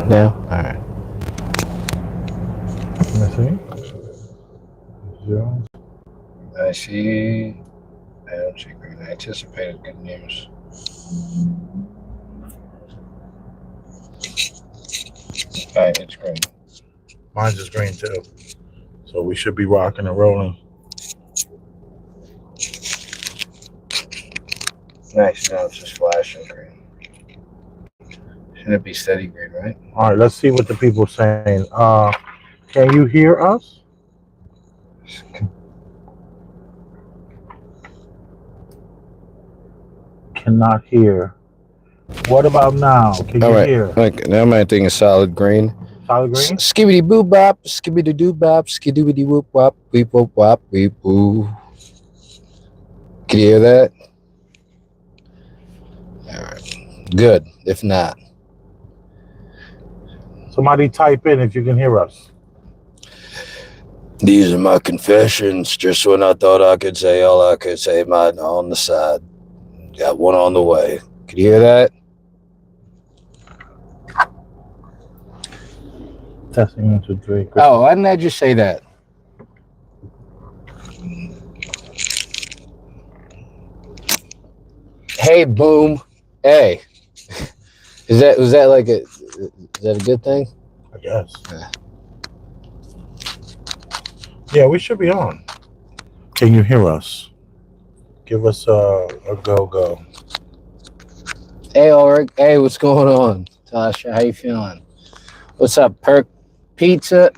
Now? All right. Let's see. Zero. I see. I don't see green. I anticipated good news. All right, it's green. Mine's is green too. So we should be rocking and rolling. Nice. Now it's just flashing green. Shouldn't it be steady green, right? All right, let's see what the people are saying. Can you hear us? Cannot hear. What about now? Can you hear? Okay, now my thing is solid green. Solid green? Skibbity boo bop, skibbity doo bop, skibbity whoop wop, weep whoop wop, weep woo. Can you hear that? All right. Good. If not, Somebody type in if you can hear us. these are my confessions. Just when I thought I could say all I could say, mine on the side. Got one on the way. Can you hear that? Testing 1, 2, 3. Oh, why didn't I just say that? Hey, boom. Hey. Was that like is that a good thing? I guess. Yeah, we should be on. Can you hear us? Give us a go. Hey, Ulrich. Hey, what's going on? Tasha, how you feeling? What's up, Perk? Pizza.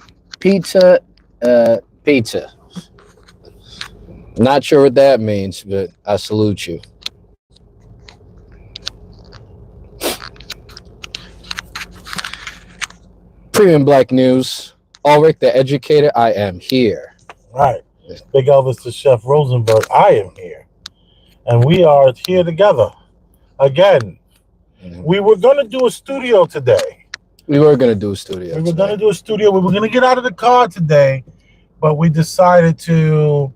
Not sure what that means, but I salute you. Premium Black News. Ulrich, the educator, I am here. Right. Big Elvis to Chef Rosenberg, I am here. And we are here together. Again, we were going to do a studio today. We were going to do a studio. We were going to do a studio. We were going to get out of the car today, but we decided to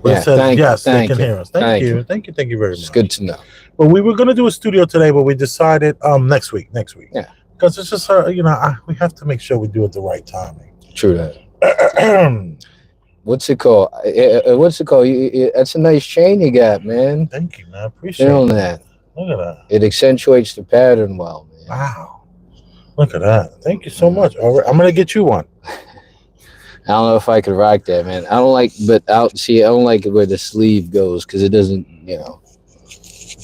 said yes, they can hear us. Thank you very much. It's good to know. But we were going to do a studio today, but we decided next week. Yeah. Because it's just we have to make sure we do it the right timing. True that. What's it called? That's a nice chain you got, man. Thank you, man. I appreciate that. Look at that. It accentuates the pattern well, man. Wow. Look at that. Thank you so much. All right, I'm going to get you one. I don't know if I could rock that, man. I don't like it where the sleeve goes because it doesn't,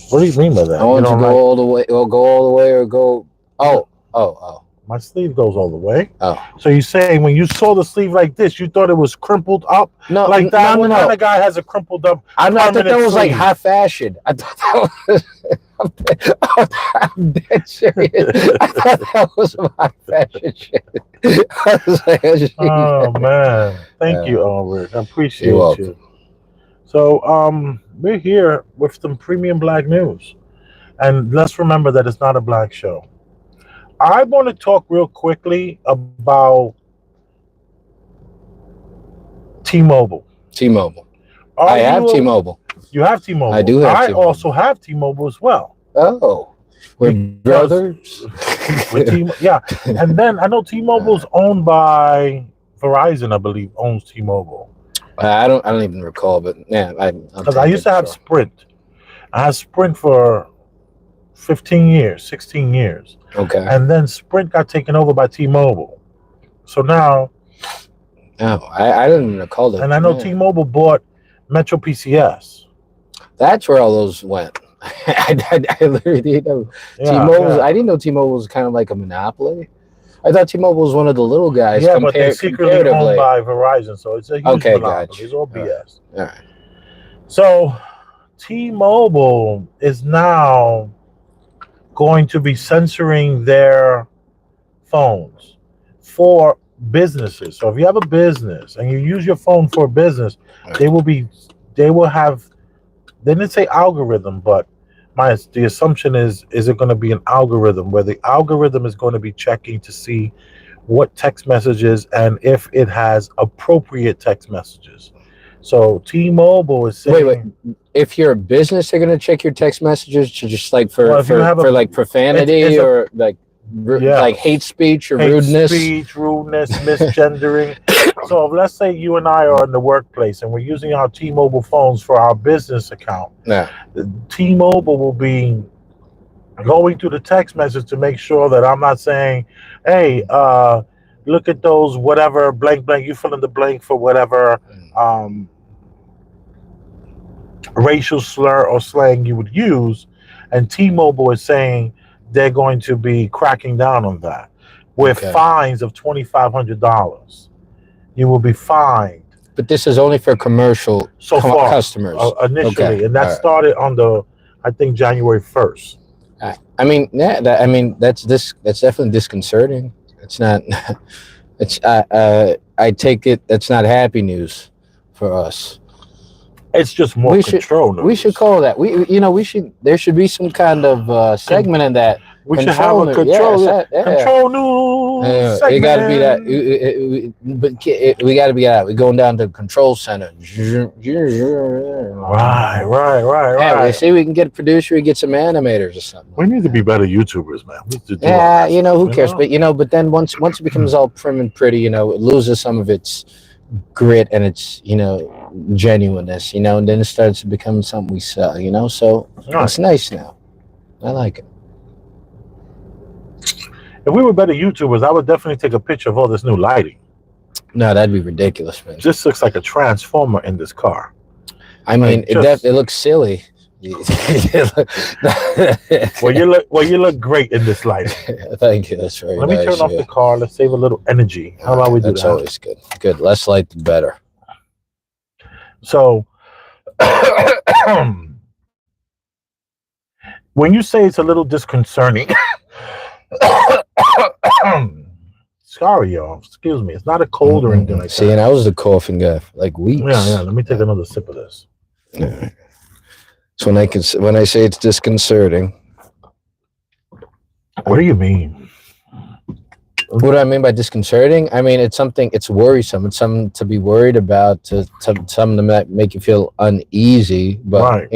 What do you mean by that? I want to go all the way, or go all the way, or go. Oh. My sleeve goes all the way. Oh. So you're saying when you saw the sleeve like this, you thought it was crimpled up? No, like that? No. What kind of guy has a crumpled up? I thought that was like high fashion. I thought that was. I'm dead serious. I thought that was some high fashion shit. Oh man, thank you, Ulrich. I appreciate you. So we're here with some Premium Black News, and let's remember that it's not a black show. I want to talk real quickly about T-Mobile. I have T-Mobile. You have T-Mobile. I do have T-Mobile. I also have T-Mobile as well. Oh, we're brothers. Yeah, and then I know T-Mobile's owned by Verizon. I believe owns T-Mobile. I don't even recall, but yeah, because I used to have Sprint. I had Sprint for 15 years, 16 years. Okay. And then Sprint got taken over by T-Mobile. So now. Oh, I didn't even recall that. And I know T-Mobile bought Metro PCS. That's where all those went. I literally didn't know. T-Mobile. I didn't know T-Mobile was kind of like a monopoly. I thought T-Mobile was one of the little guys. Yeah, but they're secretly owned by Verizon, so it's a huge monopoly. Gotcha. It's all BS. All right. So T-Mobile is now going to be censoring their phones for businesses. So if you have a business and you use your phone for a business, they will have, they didn't say algorithm, but the assumption is it going to be an algorithm where the algorithm is going to be checking to see what text messages and if it has appropriate text messages. So T-Mobile is Wait, wait. saying, If you're a business, they're gonna check your text messages to just like well, if you have a, for like it's profanity a, or like like hate yes, speech or hate rudeness. speech, rudeness, misgendering. So if, let's say you and I are in the workplace and we're using our T-Mobile phones for our business account, No. T-Mobile will be going through the text message to make sure that I'm not saying, "Hey, look at those whatever blank blank." You fill in the blank for whatever um, racial slur or slang you would use, and T-Mobile is saying they're going to be cracking down on that with Okay. fines of $2,500. You will be fined But this is only for commercial so far customers. Okay. initially, and that All right. started on the, I think, January 1st. I mean, yeah. That's definitely disconcerting. It's not. It's. I take it. That's not happy news for us. It's just more We should. control We should news. call that. We. You know. We should. There should be some kind of Con- segment in that. we should have Control a news. Yes. control Yeah. control news It got to be that. segment. But we got to be that. We're going down to the control center. Yeah, we Right. see we can get a producer, we get some animators or something. We need to be better YouTubers, man. We need to do Yeah, our you best know, stuff. who cares? But but then once it becomes all prim and pretty, it loses some of its grit and its genuineness, and then it starts to become something we sell, So Right. it's nice now. I like it. If we were better YouTubers, I would definitely take a picture of all this new lighting. No, that'd be ridiculous, man. It just looks like a transformer in this car. I mean, Like, it looks silly. Well, you look great in this lighting. Thank you. That's very Let me nice. turn off the car. Let's save a little energy. How about we do That's that? always good. Good. Less light, the better. So, when you say it's a little disconcerting, sorry, y'all. Excuse me. It's not a cold or anything like See, that. and I was the coughing guy for like weeks. Yeah. Let me take another sip of this. Yeah. So when I say it's disconcerting, What do you mean? what do I mean by disconcerting? I mean it's worrisome. It's something to be worried about. Something to make you feel uneasy. But Right.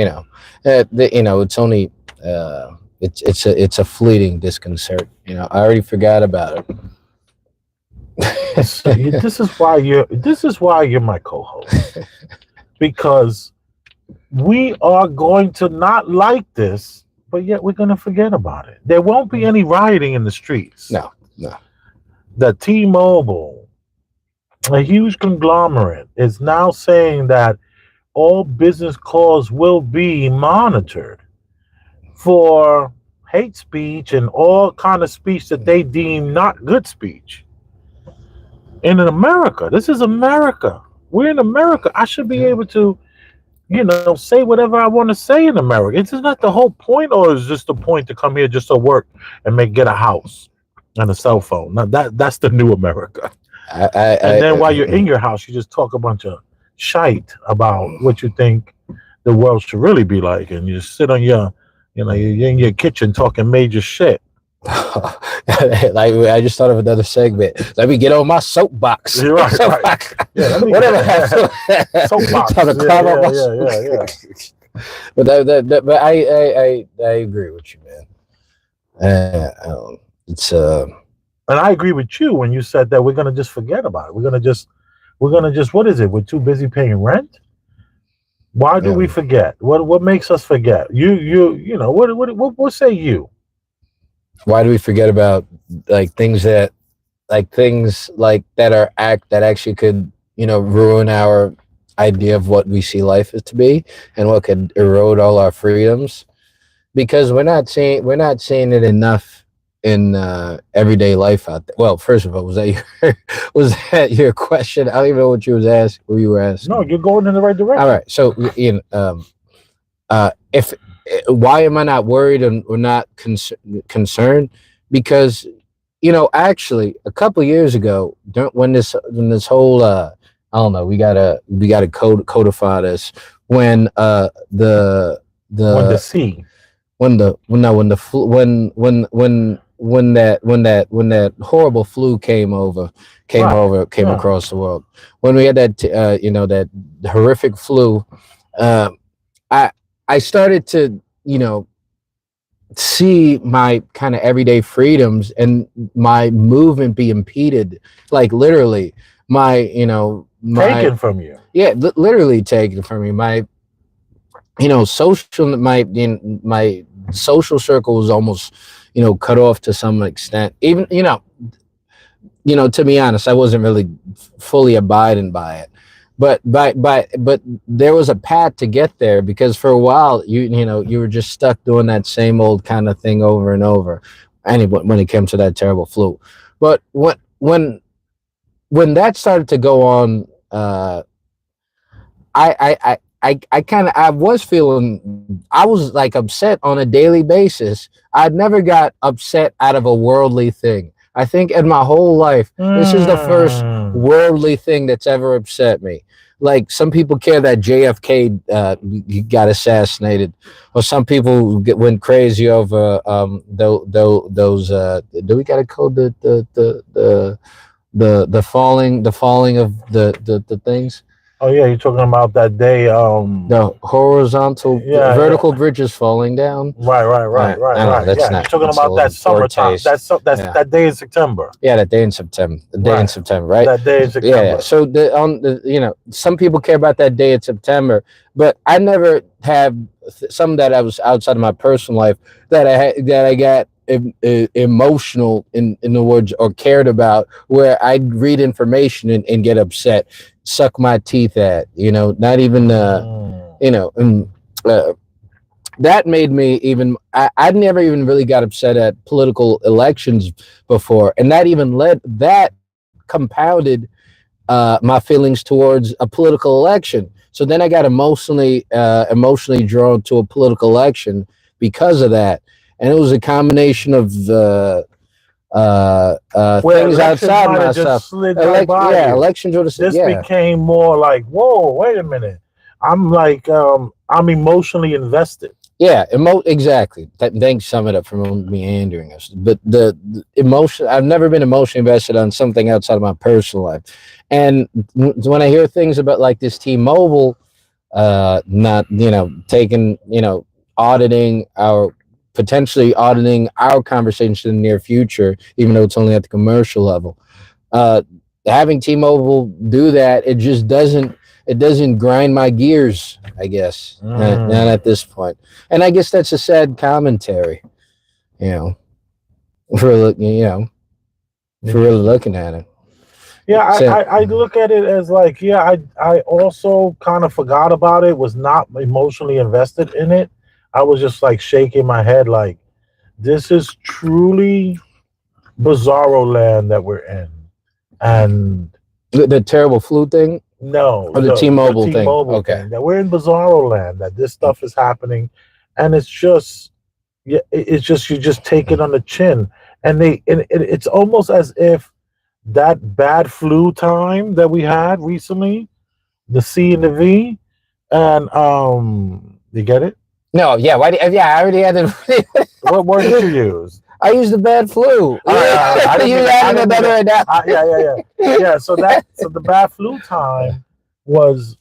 it's only it's a fleeting disconcert. I already forgot about it. This is why you're my co-host, because we are going to not like this, but yet we're going to forget about it. There won't be any rioting in the streets. No. The T-Mobile, a huge conglomerate, is now saying that all business calls will be monitored for hate speech and all kind of speech that they deem not good speech. And in America, this is America. We're in America. I should be able to, say whatever I want to say in America. Is not the whole point, or is just the point to come here just to work and get a house and a cell phone? Now that's the new America. And then while you're in your house, you just talk a bunch of shite about what you think the world should really be like, and you just sit on you're in your kitchen talking major shit. Like I just thought of another segment. Let me get on my soapbox. You're right. Yeah, Whatever. Soapbox. Yeah. But I agree with you, man. It's and I agree with you when you said that we're gonna just forget about it. We're gonna just what is it? We're too busy paying rent. Why do we forget? What makes us forget? What say you? Why do we forget about things that actually could ruin our idea of what we see life is to be and what could erode all our freedoms? Because we're not seeing it enough in everyday life out there. Well, first of all, was that your question? I don't even know what you were asking. No, you're going in the right direction. All right, so if why am I not worried or not concerned? Because actually a couple of years ago, when this whole I don't know, we gotta codify this, when when that horrible flu Right. came Yeah. across the world, when we had that that horrific flu, uh, I I started to see my kind of everyday freedoms and my movement be impeded, like literally my Taken from you. yeah, literally taken from me. My my social circle was almost cut off to some extent. Even to be honest, I wasn't really fully abiding by it, but there was a path to get there, because for a while you were just stuck doing that same old kind of thing over and over, and when it came to that terrible flu. But when that started to go on, I was feeling, I was like upset on a daily basis. I'd never got upset out of a worldly thing. I think in my whole life, this is the first Mm. worldly thing that's ever upset me. Like, some people care that JFK got assassinated, or some people went crazy over those. Do we got to code the falling of the things, Oh yeah, you're talking about that day. the horizontal, Yeah, yeah. vertical bridges falling down. Right, right, right, right, I don't know. right. That's Yeah, you're not. talking That's a about that little summertime. foretaste. That's Yeah, that day in September. yeah. That day in September. The day in Right. September, right? That day in Yeah, yeah. September. So some people care about that day in September, but I never have some that I was outside of my personal life that I got emotional in the words, or cared about, where I'd read information and get upset, suck my teeth at, not even Mm. and uh, that made me even, I never even really got upset at political elections before, and that compounded my feelings towards a political election. So then I got emotionally drawn to a political election because of that, and it was a combination of Where things elections outside might have just myself. slid right by Yeah, you. elections were This yeah. became more like, whoa, wait a minute. I'm emotionally invested. Yeah, exactly. Thanks, sum it up for meandering us. But the emotion, I've never been emotionally invested on something outside of my personal life. And when I hear things about like this T-Mobile, not taking auditing our potentially auditing our conversation in the near future, even though it's only at the commercial level. Uh, Having T-Mobile do that, it doesn't grind my gears, I guess, not Mm. at this point. And I guess that's a sad commentary, you know, for for really Interesting. looking at it. Yeah, So, I look at it as like, yeah, I also kind of forgot about it, was not emotionally invested in it. I was just like shaking my head like, this is truly bizarro land that we're in. And the terrible flu thing, no, or the the T-Mobile thing. T-Mobile Okay. thing, that we're in bizarro land, that this stuff is happening, and it's just, yeah, it's just, you just take it on the chin, and it's almost as if that bad flu time that we had recently, the C and the V, and you get it? No, yeah, I already had it. What word did you use? I used the bad flu. All right, all right. I didn't You mean to. I added didn't mean to. another Yeah, yeah, yeah, analogy. yeah. So the bad flu time was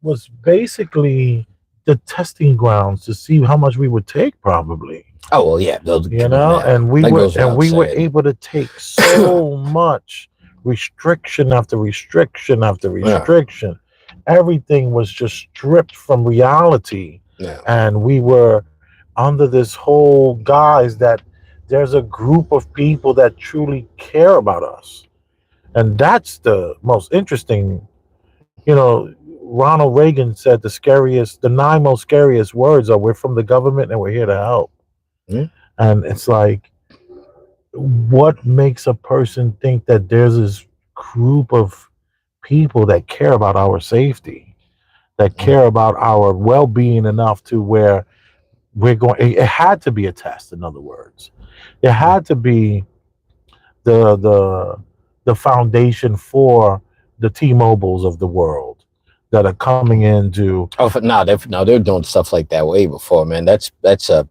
was basically the testing grounds to see how much we would take, probably. Oh well, yeah, those, yeah, And that goes without we were saying. able to take so much restriction after restriction after Yeah, restriction. Everything was just stripped from reality, yeah. and we were under this whole guise that there's a group of people that truly care about us, and that's the most interesting. Ronald Reagan said the nine most scariest words are, "We're from the government and we're here to help." Mm. And it's like, what makes a person think that there's this group of people that care about our safety, that care about our well-being enough to where we're going? It had to be a test. In other words, it had to be the the the foundation for the T-Mobiles of the world that are coming into. Oh, no, they're doing stuff like that way before, man. That's a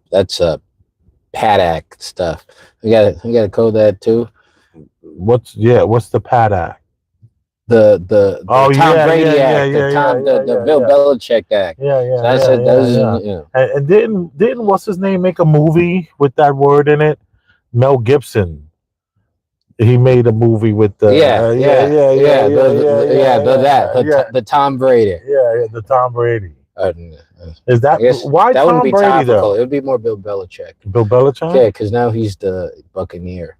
PADAC stuff. We got to code that too. What's the PAD Act? The Oh Tom yeah, yeah, Brady yeah, Act, yeah, yeah, yeah, the yeah, Bill yeah. Belichick Act. Yeah, So yeah, I yeah, said yeah, those, yeah. you know. And didn't what's his name make a movie with that word in it? Mel Gibson. He made a movie with the Yeah, yeah, yeah, yeah, yeah, yeah, yeah, yeah, yeah, yeah, yeah, yeah, the Tom Brady. yeah, the Tom Brady. Uh, Is I that guess why that wouldn't Tom be Brady topical. It though? would be more Bill Belichick. Bill Belichick? Yeah, because now he's the Buccaneer.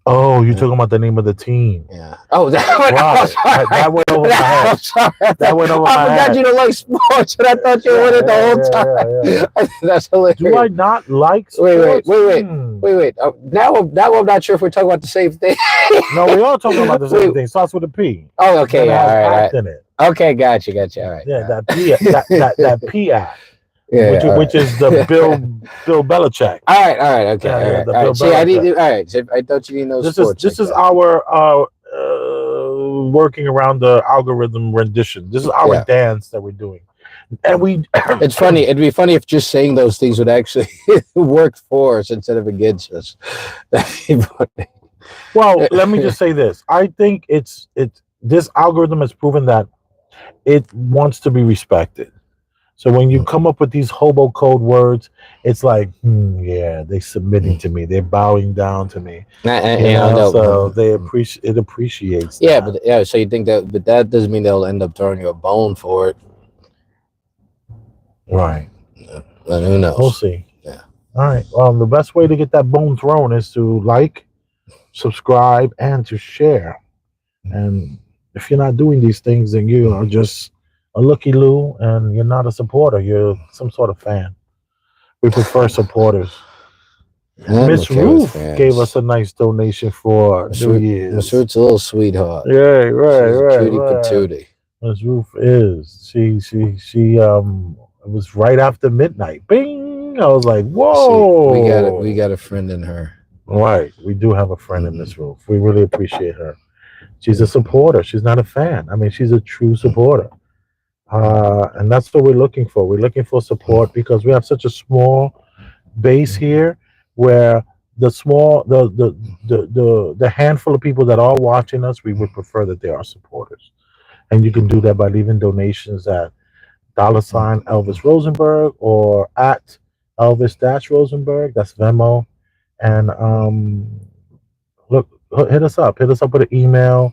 Oh, you're talking about the name of the team. Yeah. Oh, Right. That went over my head. I'm sorry. That went over I my forgot you head. don't like sports, and I thought you Yeah, would it the yeah, whole yeah, yeah, yeah. time. That's Do I hilarious. not like Wait, sports? wait. Now I'm not sure if we're talking about the same thing. No, we are talking about the same Wait. thing. Starts with a P. Oh, Then okay. it Yeah. has All right. act in it. Okay. Gotcha. All right. Yeah, Yeah. that P act, Yeah. All which is the Bill Belichick. All right. Okay. Yeah, yeah, the All Bill right. See, Belichick. all right. So I thought you didn't know sports like This is that. our working around the algorithm rendition. This is our Yeah. dance that we're doing, and we. It's funny. It'd be funny if just saying those things would actually work for us instead of against us. That'd be funny. Well, let me just say this. I think it's this algorithm has proven that it wants to be respected. So when you come up with these hobo code words, it's like, yeah, they're submitting to me. They're bowing down to me. So they appreciates. Yeah, that. but yeah. So you think that, but that doesn't mean they'll end up throwing you a bone for it. Right. But who knows? We'll see. Yeah. All right. The best way to get that bone thrown is to like, subscribe, and to share. And if you're not doing these things, then you are just a looky loo, and you're not a supporter. You're some sort of fan. We prefer supporters. Miss Okay Ruth gave us a nice donation for New Year's. Miss Ruth's a little sweetheart. Yeah, right. Cutie patootie. Miss Ruth is. She it was right after midnight. Bing! I was like, whoa. See, we got a friend in her. Right. We do have a friend in Miss Ruth. We really appreciate her. She's a supporter. She's not a fan. I mean, she's a true supporter. And that's what we're looking for. We're looking for support because we have such a small base here where the handful of people that are watching us, we would prefer that they are supporters. And you can do that by leaving donations at $ Elvis Rosenberg or at Elvis-Rosenberg. That's Venmo. And look, hit us up. Hit us up with an email.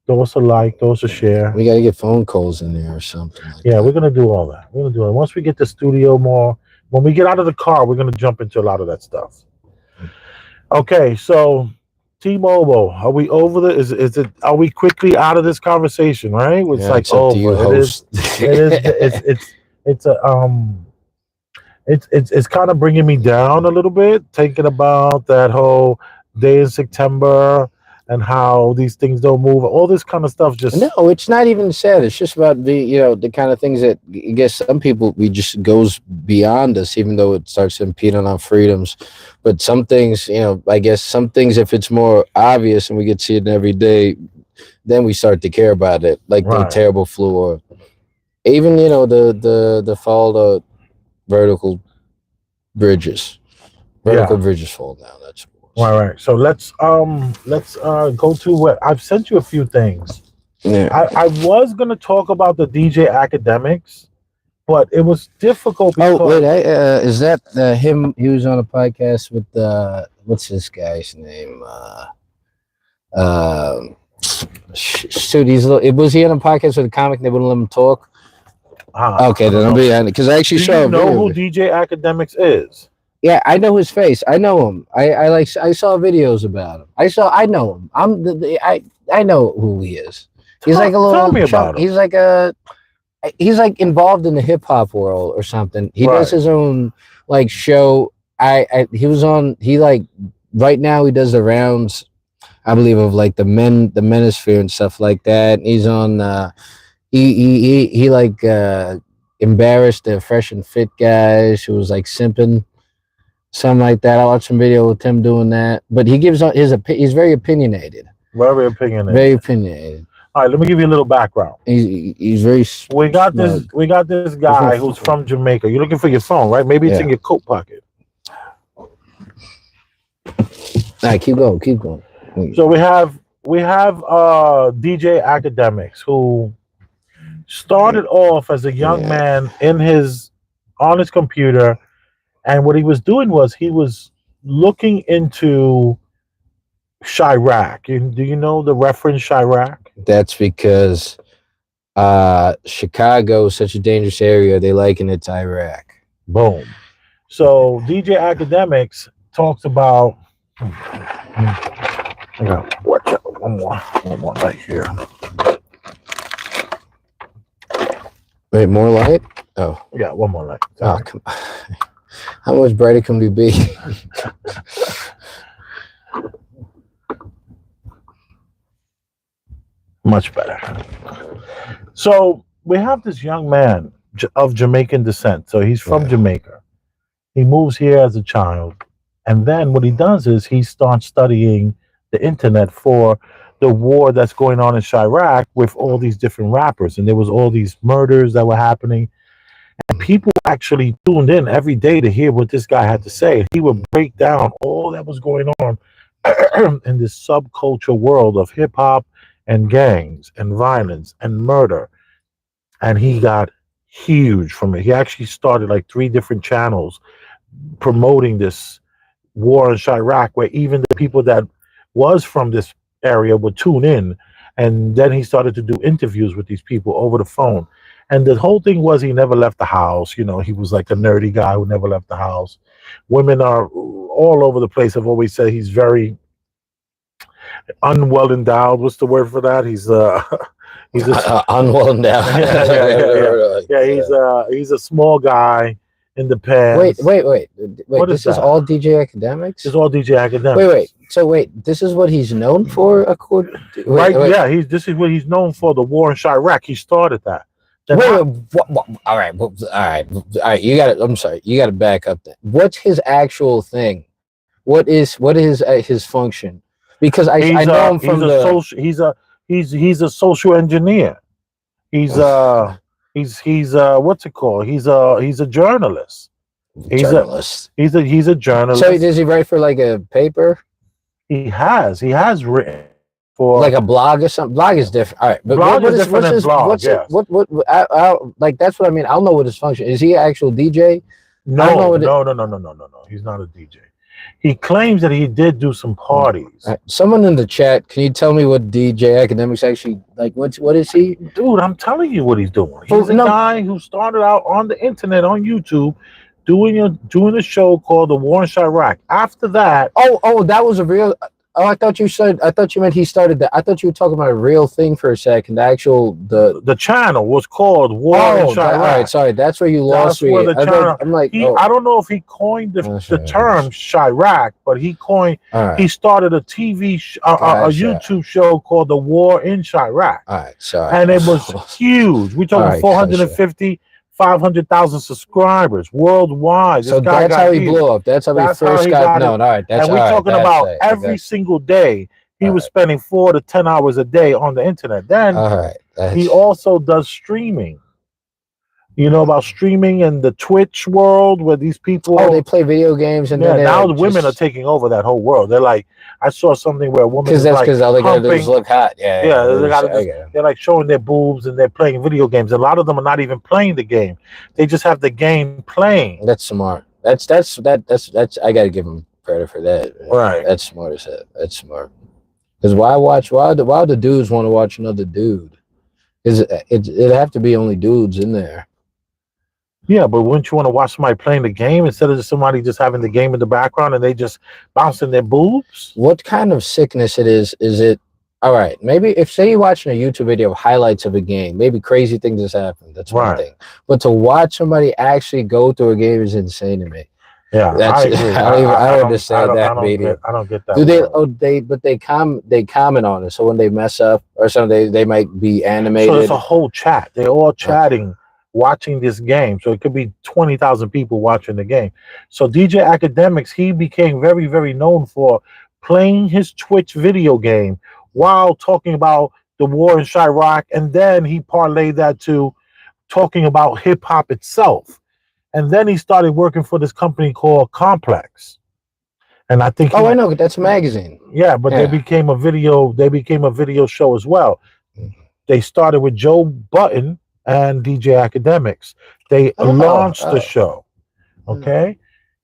Throw us a like. Throw us a share. We got to get phone calls in there or something. Yeah, we're gonna do all that. We're gonna do it once we get the studio more. When we get out of the car, we're gonna jump into a lot of that stuff. Okay, so T-Mobile, are we over the? Is it? Are we quickly out of this conversation? Right? It's like over. It is. It's a It's kind of bringing me down a little bit, thinking about that whole day in September and how these things don't move. All this kind of stuff just no, it's not even sad. It's just about the kind of things that I guess some people we just goes beyond us, even though it starts to impede on our freedoms. But some things, I guess some things, if it's more obvious and we get to see it every day, then we start to care about it, like the terrible flu or even the fall of vertical bridges. Bridges fall down. That's right. So let's go to what I've sent you a few things. Yeah. I was gonna talk about the DJ academics, but it was difficult. Because, is that him? He was on a podcast with what's this guy's name? Shoot, was he on a podcast with a comic? And they wouldn't let him talk. Okay, then I'll be on it because I actually saw. You know who DJ Academics is? Yeah, I know his face. I know him. I saw videos about him. I know him. I know who he is. He's like a little. Tell me about him. He's like involved in the hip hop world or something. He does his own like show. He was on. He like right now he does the rounds, I believe, of like the manosphere and stuff like that. And he's on. He like embarrassed the Fresh and Fit guys who was like simping, something like that. I watched some video with him doing that, but he gives he's very opinionated. Very opinionated. Very opinionated. All right, let me give you a little background. He's very. We got this guy who's from Jamaica. You're looking for your phone, right? Maybe it's in your coat pocket. All right, keep going, keep going. So we have DJ Academics who started off as a young Yeah, man on his computer, and what he was doing was he was looking into Chirac. Do you know the reference Chirac? that's because Chicago is such a dangerous area. They liken it to Iraq. Boom. So DJ Academics talks about. I got watch out. One more right here. Wait, more light? Oh, Yeah, one more light. oh, come on. How much brighter can we be? Much better. So we have this young man of Jamaican descent. So he's from Yeah. Jamaica. He moves here as a child. And then what he does is he starts studying the internet for the war that's going on in Chirac with all these different rappers. And there was all these murders that were happening. And people actually tuned in every day to hear what this guy had to say. He would break down all that was going on in this subculture world of hip hop and gangs and violence and murder. And he got huge from it. He actually started like three different channels promoting this war in Chirac, where even the people that was from this area would tune in. And then he started to do interviews with these people over the phone. And the whole thing was he never left the house. You know, he was like a nerdy guy who never left the house. Women are all over the place. I've always said he's very unwell endowed. What's the word for that? He's a Unwell endowed. He's a small guy in the pants. Wait. What This is that? all DJ Academics? It's all DJ Academics. Wait. So this is what he's known for, according to, Yeah, this is what he's known for, the war in Chirac. He started that. All right. You got to. I'm sorry. You got to back up. Then what's his actual thing? What is his function? Because I know him from he's a social engineer. He's what's it called? He's a journalist. Journalist. He's a journalist. So does he write for like a paper? He has written for like a blog or something. Blog is different. All right, but blog is different than blog. Yes. Like that's what I mean. I don't know what his function is. He an actual DJ? No. He's not a DJ. He claims that he did do some parties. Right. Someone in the chat, can you tell me what DJ Academics actually like? What is he? Dude, I'm telling you what he's doing. He's a guy who started out on the internet on YouTube, doing a show called The War in Chirac. After that, that was a real. Oh, I thought you meant he started that. I thought you were talking about a real thing for a second. The channel was called War in Chirac. All right, sorry, that's where you lost me. I'm like, I don't know if he coined the term Chirac, but he started a TV a YouTube show called The War in Chirac. All right, sorry, and it was huge. We're talking 450. 500,000 subscribers worldwide. So that's how he blew up. That's how he first got known. All right, and we're talking about every single day. He was spending 4 to 10 hours a day on the internet. Then he also does streaming. You know about streaming and the Twitch world where these people they play video games and then now the women are taking over that whole world. They're like, I saw something where a woman because all they gotta do is look hot. They're like showing their boobs and they're playing video games. A lot of them are not even playing the game; they just have the game playing. That's smart. That's I gotta give him credit for that. Right. That's smart as hell. That's smart. Because why the dudes want to watch another dude? It'd have to be only dudes in there. Yeah, but wouldn't you want to watch somebody playing the game instead of somebody just having the game in the background and they just bouncing their boobs? What kind of sickness it is? Is it all right? Maybe if say you're watching a YouTube video of highlights of a game, maybe crazy things has happened. That's one thing. But to watch somebody actually go through a game is insane to me. Yeah, I don't understand that medium. I don't get that. Do they comment on it? So when they mess up or something, they might be animated. So it's a whole chat. They're all chatting. Watching this game, so it could be 20,000 people watching the game. So DJ Academics, he became very, very known for playing his Twitch video game while talking about the war in Chirac, and then he parlayed that to talking about hip hop itself. And then he started working for this company called Complex. and I think Oh, I know. That's a magazine. yeah, but they Yeah. became a video. They became a video show as well. They started with Joe Button and DJ Academics. They Oh, launched the oh. show. Okay.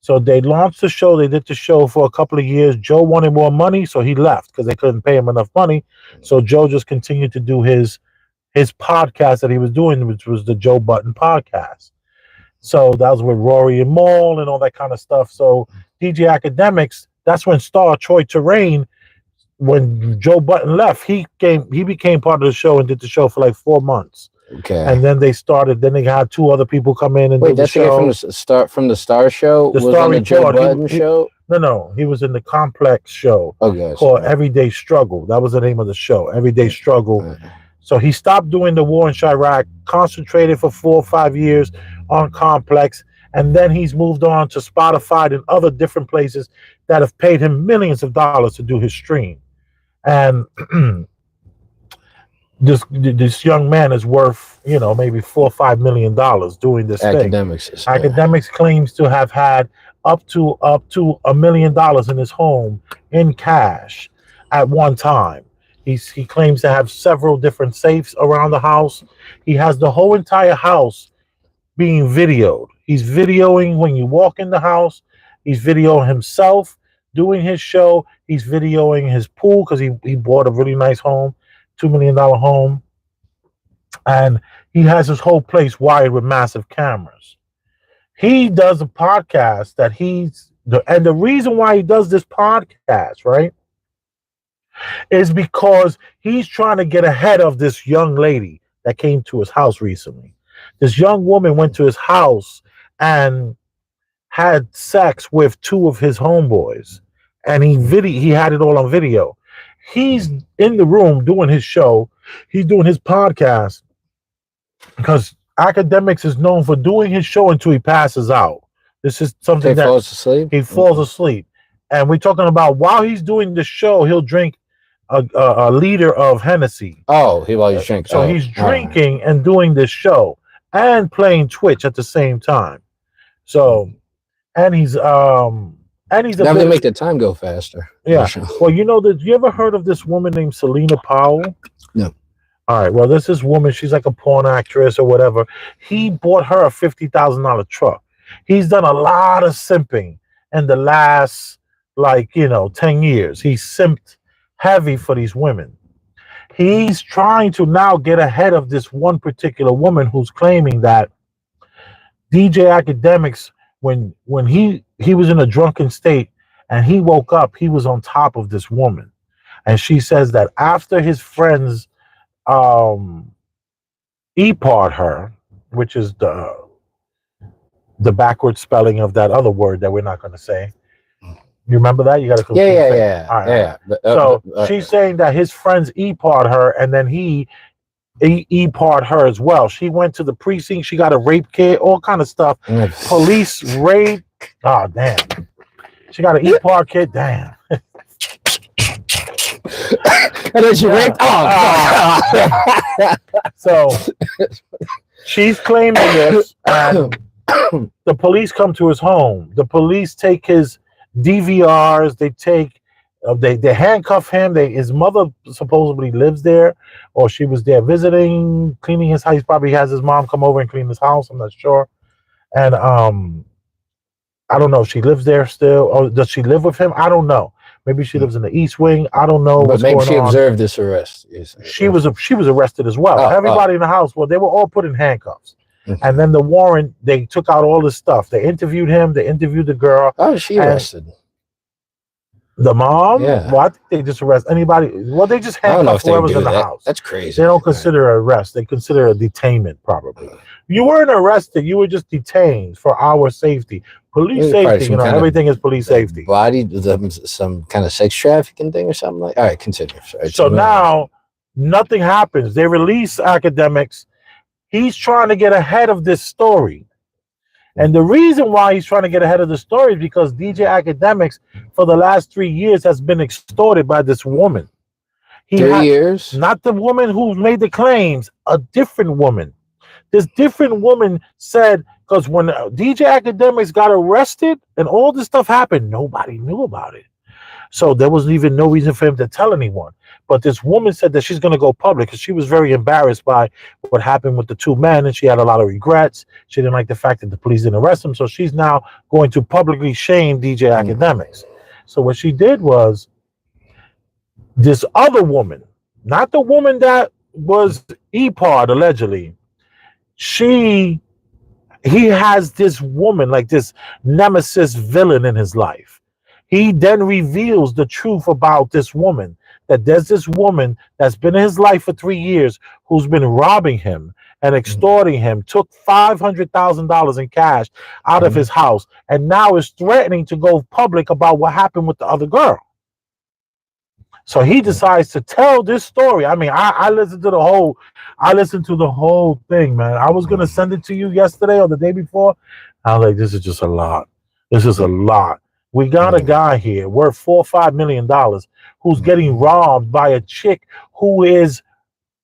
So they launched the show. They did the show for a couple of years. Joe wanted more money, so he left because they couldn't pay him enough money. So Joe just continued to do his podcast that he was doing, which was the Joe Button podcast. So that was with Rory and Maul and all that kind of stuff. So DJ Academics, that's when Star Troy Terrain, when Joe Button left, he became part of the show and did the show for like 4 months. Okay. And then then they had two other people come in and Wait, do the that's the guy show. from the Star Show. The Was Star on the Joe Report. Budden show. No, he was in the Complex show Okay. called Everyday Struggle. That was the name of the show, Everyday Struggle. So he stopped doing the war in Chirac, concentrated for 4 or 5 years on Complex, and then he's moved on to Spotify and other different places that have paid him millions of dollars to do his stream. And this young man is worth, maybe $4 or $5 million doing this Academics. thing. Academics claims to have had up to $1 million in his home in cash at one time. He claims to have several different safes around the house. He has the whole entire house being videoed. He's videoing when you walk in the house. He's videoing himself doing his show. He's videoing his pool because he bought a really nice home, $2 million home. And he has his whole place wired with massive cameras. He does a podcast that and the reason why he does this podcast, right, is because he's trying to get ahead of this young lady that came to his house recently. This young woman went to his house and had sex with two of his homeboys, and he had it all on video. He's in the room doing his show. He's doing his podcast because Academics is known for doing his show until he passes out. This is something that falls asleep. He falls asleep, and we're talking about while he's doing the show, he'll drink a liter of Hennessy. Oh, while he's drinking. So he's drinking and doing this show and playing Twitch at the same time. So, and he's now they make the time go faster. Yeah. Well, you ever heard of this woman named Selena Powell? No. All right. Well, there's this woman. She's like a porn actress or whatever. He bought her a $50,000 truck. He's done a lot of simping in the last 10 years. He simped heavy for these women. He's trying to now get ahead of this one particular woman who's claiming that DJ Academics, when he was in a drunken state and he woke up, he was on top of this woman. And she says that after his friends e-part her, which is the backward spelling of that other word that we're not going to say. You remember that? You got to Yeah. All right. Yeah. So she's saying that his friends e-part her, and then he e-part her as well. She went to the precinct. She got a rape kit, all kind of stuff. Police raid. Oh, damn. She got an e-part kit. Damn. And then she raped. Oh, so she's claiming this, and the police come to his home. The police take his DVRs. They handcuff him. His mother supposedly lives there, or she was there visiting, cleaning his house. He probably has his mom come over and clean his house. I'm not sure. And I don't know if she lives there still, or does she live with him? I don't know. Maybe she lives in the East Wing. I don't know what's going on. Maybe she observed this arrest. She was arrested as well. Everybody in the house, they were all put in handcuffs. And then the warrant, they took out all this stuff. They interviewed him. They interviewed the girl. Oh, she arrested. The mom? Yeah. Well, I think they just arrest anybody. Well, they just handcuff whoever's in the house. That's crazy. They don't consider an arrest. They consider a detainment, probably. You weren't arrested. You were just detained for our safety. Police safety, everything is police safety. Body, some kind of sex trafficking thing or something like. All right, continue. Sorry, so now nothing happens. They release Academics. He's trying to get ahead of this story. And the reason why he's trying to get ahead of the story is because DJ Academics for the last 3 years has been extorted by this woman. 3 years? Not the woman who made the claims, a different woman. This different woman said, Because when DJ Academics got arrested and all this stuff happened, nobody knew about it. So there wasn't even no reason for him to tell anyone. But this woman said that she's going to go public because she was very embarrassed by what happened with the two men, and she had a lot of regrets. She didn't like the fact that the police didn't arrest him, so she's now going to publicly shame DJ Academics. So what she did was this other woman, not the woman that was E-Pod allegedly, he has this woman, like this nemesis villain in his life. He then reveals the truth about this woman, that there's this woman that's been in his life for 3 years who's been robbing him and extorting him, took $500,000 in cash out of his house, and now is threatening to go public about what happened with the other girl. So he decides to tell this story. I mean, I listened to the whole thing, man. I was gonna send it to you yesterday or the day before. I was like, this is just a lot. This is a lot. We got a guy here worth $4 or $5 million who's getting robbed by a chick who is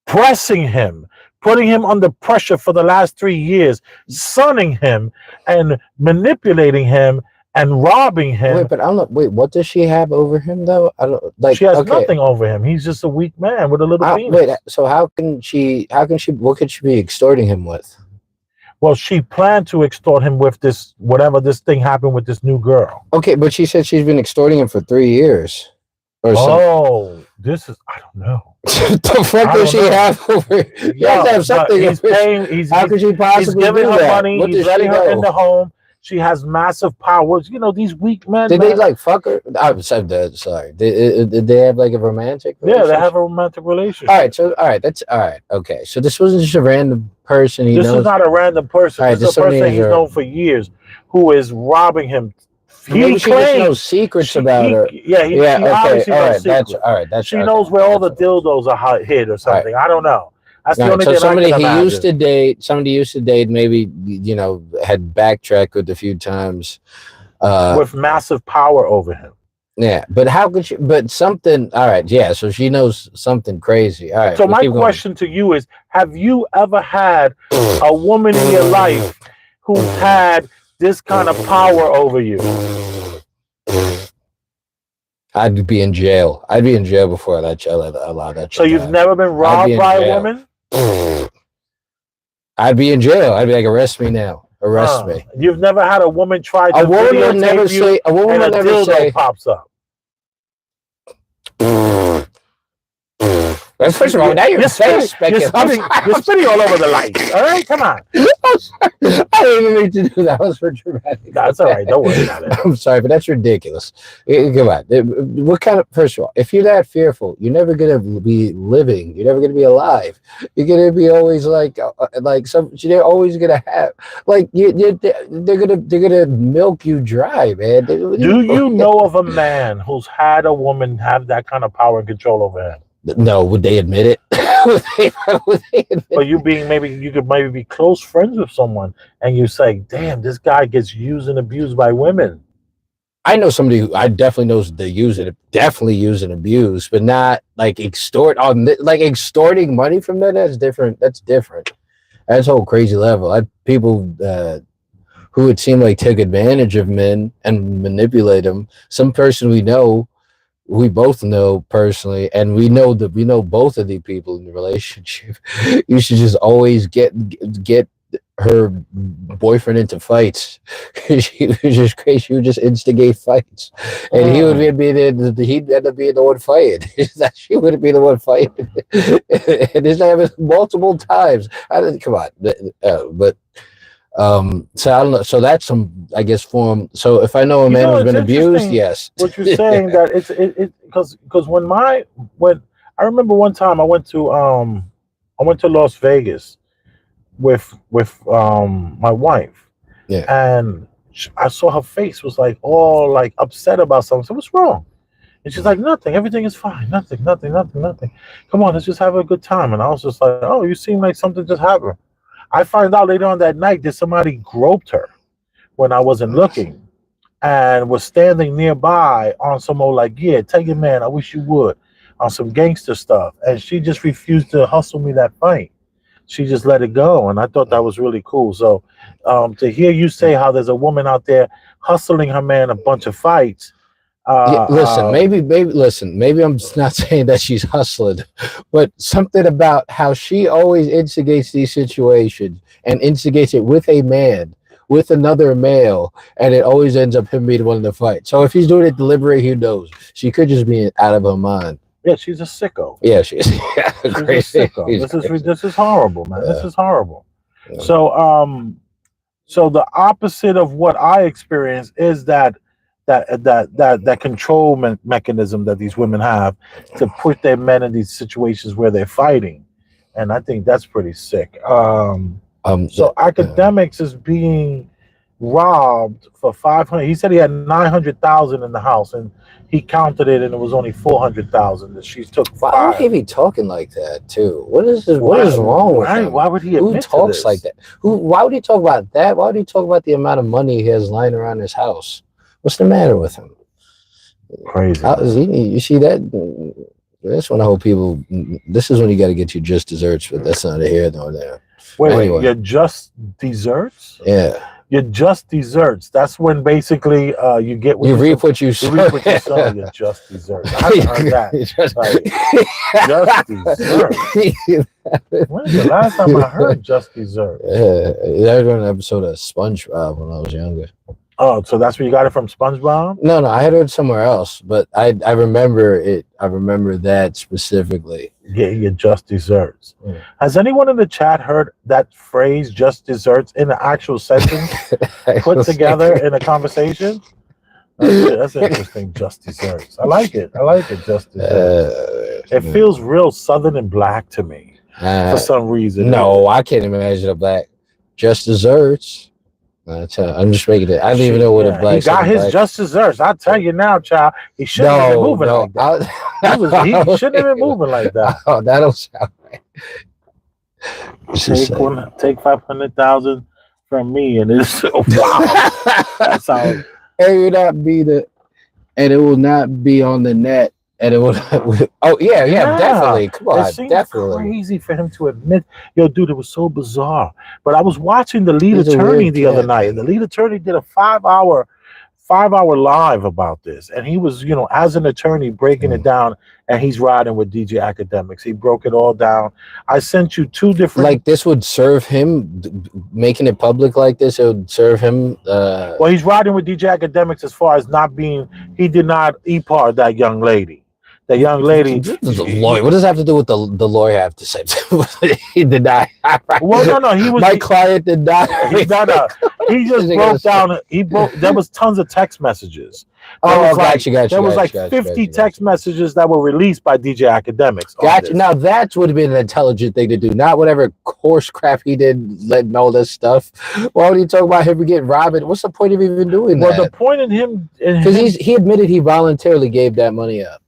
pressing him, putting him under pressure for the last 3 years, sunning him and manipulating him and robbing him. Wait, but I'm not. Wait, what does she have over him though? I don't like. She has nothing over him. He's just a weak man with a little penis. Wait, so how can she? What could she be extorting him with? Well, she planned to extort him with this, whatever this thing happened with this new girl. Okay, but she said she's been extorting him for 3 years. This is, I don't know. The fuck does she have over? He has to have something. How could she possibly he's giving do her that? money. He's letting her in the home. She has massive powers. You know, these weak men. Did they like fuck her? I'm sorry. Did they have like a romantic relationship? Yeah, they have a romantic relationship. All right. That's all right. Okay. So this wasn't just a random person. This is not a random person. All right, this is a person he's known for years who is robbing him. Maybe she just knows secrets about her. Yeah, she obviously knows secrets. She knows where all the dildos are hid or something. I don't know. That's the only thing somebody he used to date. Somebody used to date. Maybe had backtracked with a few times. With massive power over him. Yeah, but how could she? But something. All right. Yeah. So she knows something crazy. All right. So my question to you is: have you ever had a woman in your life who had this kind of power over you? I'd be in jail. I'd be in jail before that allow that. So you've never been robbed by a woman? I'd be in jail. I'd be like, arrest me now. Arrest me. You've never had a woman try to videotape a woman would never say pops up. First of all, now you're spitting all over the lights. All right, come on. I didn't even mean to do that. Was for dramatic. That's all right. Don't worry about it. I'm sorry, but that's ridiculous. Come on. What kind of? First of all, if you're that fearful, you're never gonna be living. You're never gonna be alive. You're gonna be always like some. They're always gonna have like they're gonna milk you dry, man. Do you know of a man who's had a woman have that kind of power and control over him? No, would they admit it? would they admit but you could maybe be close friends with someone and you say, damn, this guy gets used and abused by women. I know somebody who I definitely knows they definitely use and abuse, but not like extorting money from them. That's different. That's a whole crazy level. I had people who it seemed like took advantage of men and manipulate them. Some person we both know personally, and we know both of the people in the relationship. You should just always get her boyfriend into fights. She was just crazy. She would just instigate fights, and he'd end up being the one fighting. She wouldn't be the one fighting, and this happened multiple times. Come on, but. So I don't know. So that's some, I guess, form. So if I know a man who's been abused, yes. What you're saying that it's because when I remember one time I went to Las Vegas with my wife, and I saw her face was like all like upset about something. So what's wrong? And she's like, nothing. Everything is fine. Nothing. Come on, let's just have a good time. And I was just like, oh, you seem like something just happened. I find out later on that night that somebody groped her when I wasn't looking and was standing nearby on some old like, yeah, tell your man, I wish you would, on some gangster stuff. And she just refused to hustle me that fight. she just let it go, and I thought that was really cool. So to hear you say how there's a woman out there hustling her man a bunch of fights. Yeah, listen, uh, maybe I'm just not saying that she's hustling, but something about how she always instigates these situations and instigates it with a man, with another male, and it always ends up him being the one in the fight. So if he's doing it deliberately, who knows? She could just be out of her mind. yeah, she's a sicko. Yeah, she is. Yeah, She's a crazy. sicko. She's crazy. This is horrible, man. This Yeah, is horrible. yeah. So so the opposite of what I experience is that control mechanism that these women have to put their men in these situations where they're fighting, and I think that's pretty sick. Yeah, So academics is being robbed for 500. He said he had 900,000 in the house, and he counted it, and it was only 400,000. That she took why would he five. be talking like that too? What is this? What Why? is wrong with Right? him? Why would he Who admit to talks like this? that? Who? Why would he talk about that? Why would he talk about the amount of money he has lying around his house? What's the matter with him? Crazy, How is man. he? You see that? That's when I hope people. This is when you got to get your just desserts, but that's not here nor there. Wait, Anyway, you're just desserts? yeah. You're just desserts. That's when basically you get what You you reap what you you sow. reap what you sow. You're just desserts. I haven't heard that. Like, just desserts. When's the last time I heard just desserts? That was an episode of SpongeBob when I was younger. Oh, so that's where you got it from, SpongeBob? No, I had heard somewhere else, but I remember it. I remember that specifically. Yeah, you're just desserts. Mm. Has anyone in the chat heard that phrase "just desserts" in an actual sentence put together in a conversation? That's interesting. Just desserts. I like it. I like it. Just desserts. It feels real Southern and black to me for some reason. No, I can't imagine a black just desserts. I'm just making it. I don't even know what a black. He got his just desserts. I tell you now, child. He shouldn't have been moving like that. He shouldn't have been moving like that. Oh, that don't sound right. Take 500,000 from me, and it's wow. That sounds. It will not be and it will not be on the net. And it will. Oh yeah, definitely. Come on, it seems definitely. crazy for him to admit, yo, dude, it was so bizarre. But I was watching the lead attorney the other night, and the lead attorney did a 5-hour live about this, and he was, as an attorney breaking it down, and he's riding with DJ Academics. He broke it all down. I sent you 2 different. Like this would serve him, making it public like this. It would serve him. Well, he's riding with DJ Academics as far as not being. He did not e-part that young lady. The young lady. The lawyer. What does that have to do with the lawyer have to say? He denied. Well, no. He was my client denied. He just broke down. There was tons of text messages. Gotcha. There was like 50 text messages that were released by DJ Academics. Gotcha. Now that would have been an intelligent thing to do, not whatever coarse crap he did, letting all this stuff. Why would he talk about him getting robbed? What's the point of even doing that? Well, the point in him, because he admitted he voluntarily gave that money up.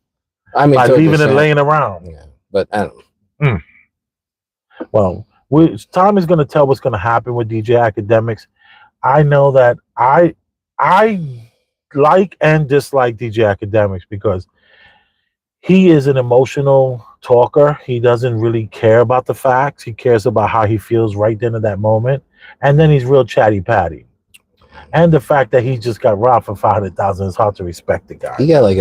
I mean, by leaving it laying around. Yeah, but I don't know. Well, time is going to tell what's going to happen with DJ Academics. I know that I like and dislike DJ Academics because he is an emotional talker. He doesn't really care about the facts. He cares about how he feels right then at that moment. And then he's real chatty patty. And the fact that he just got robbed for 500,000, it's hard to respect the guy. He got like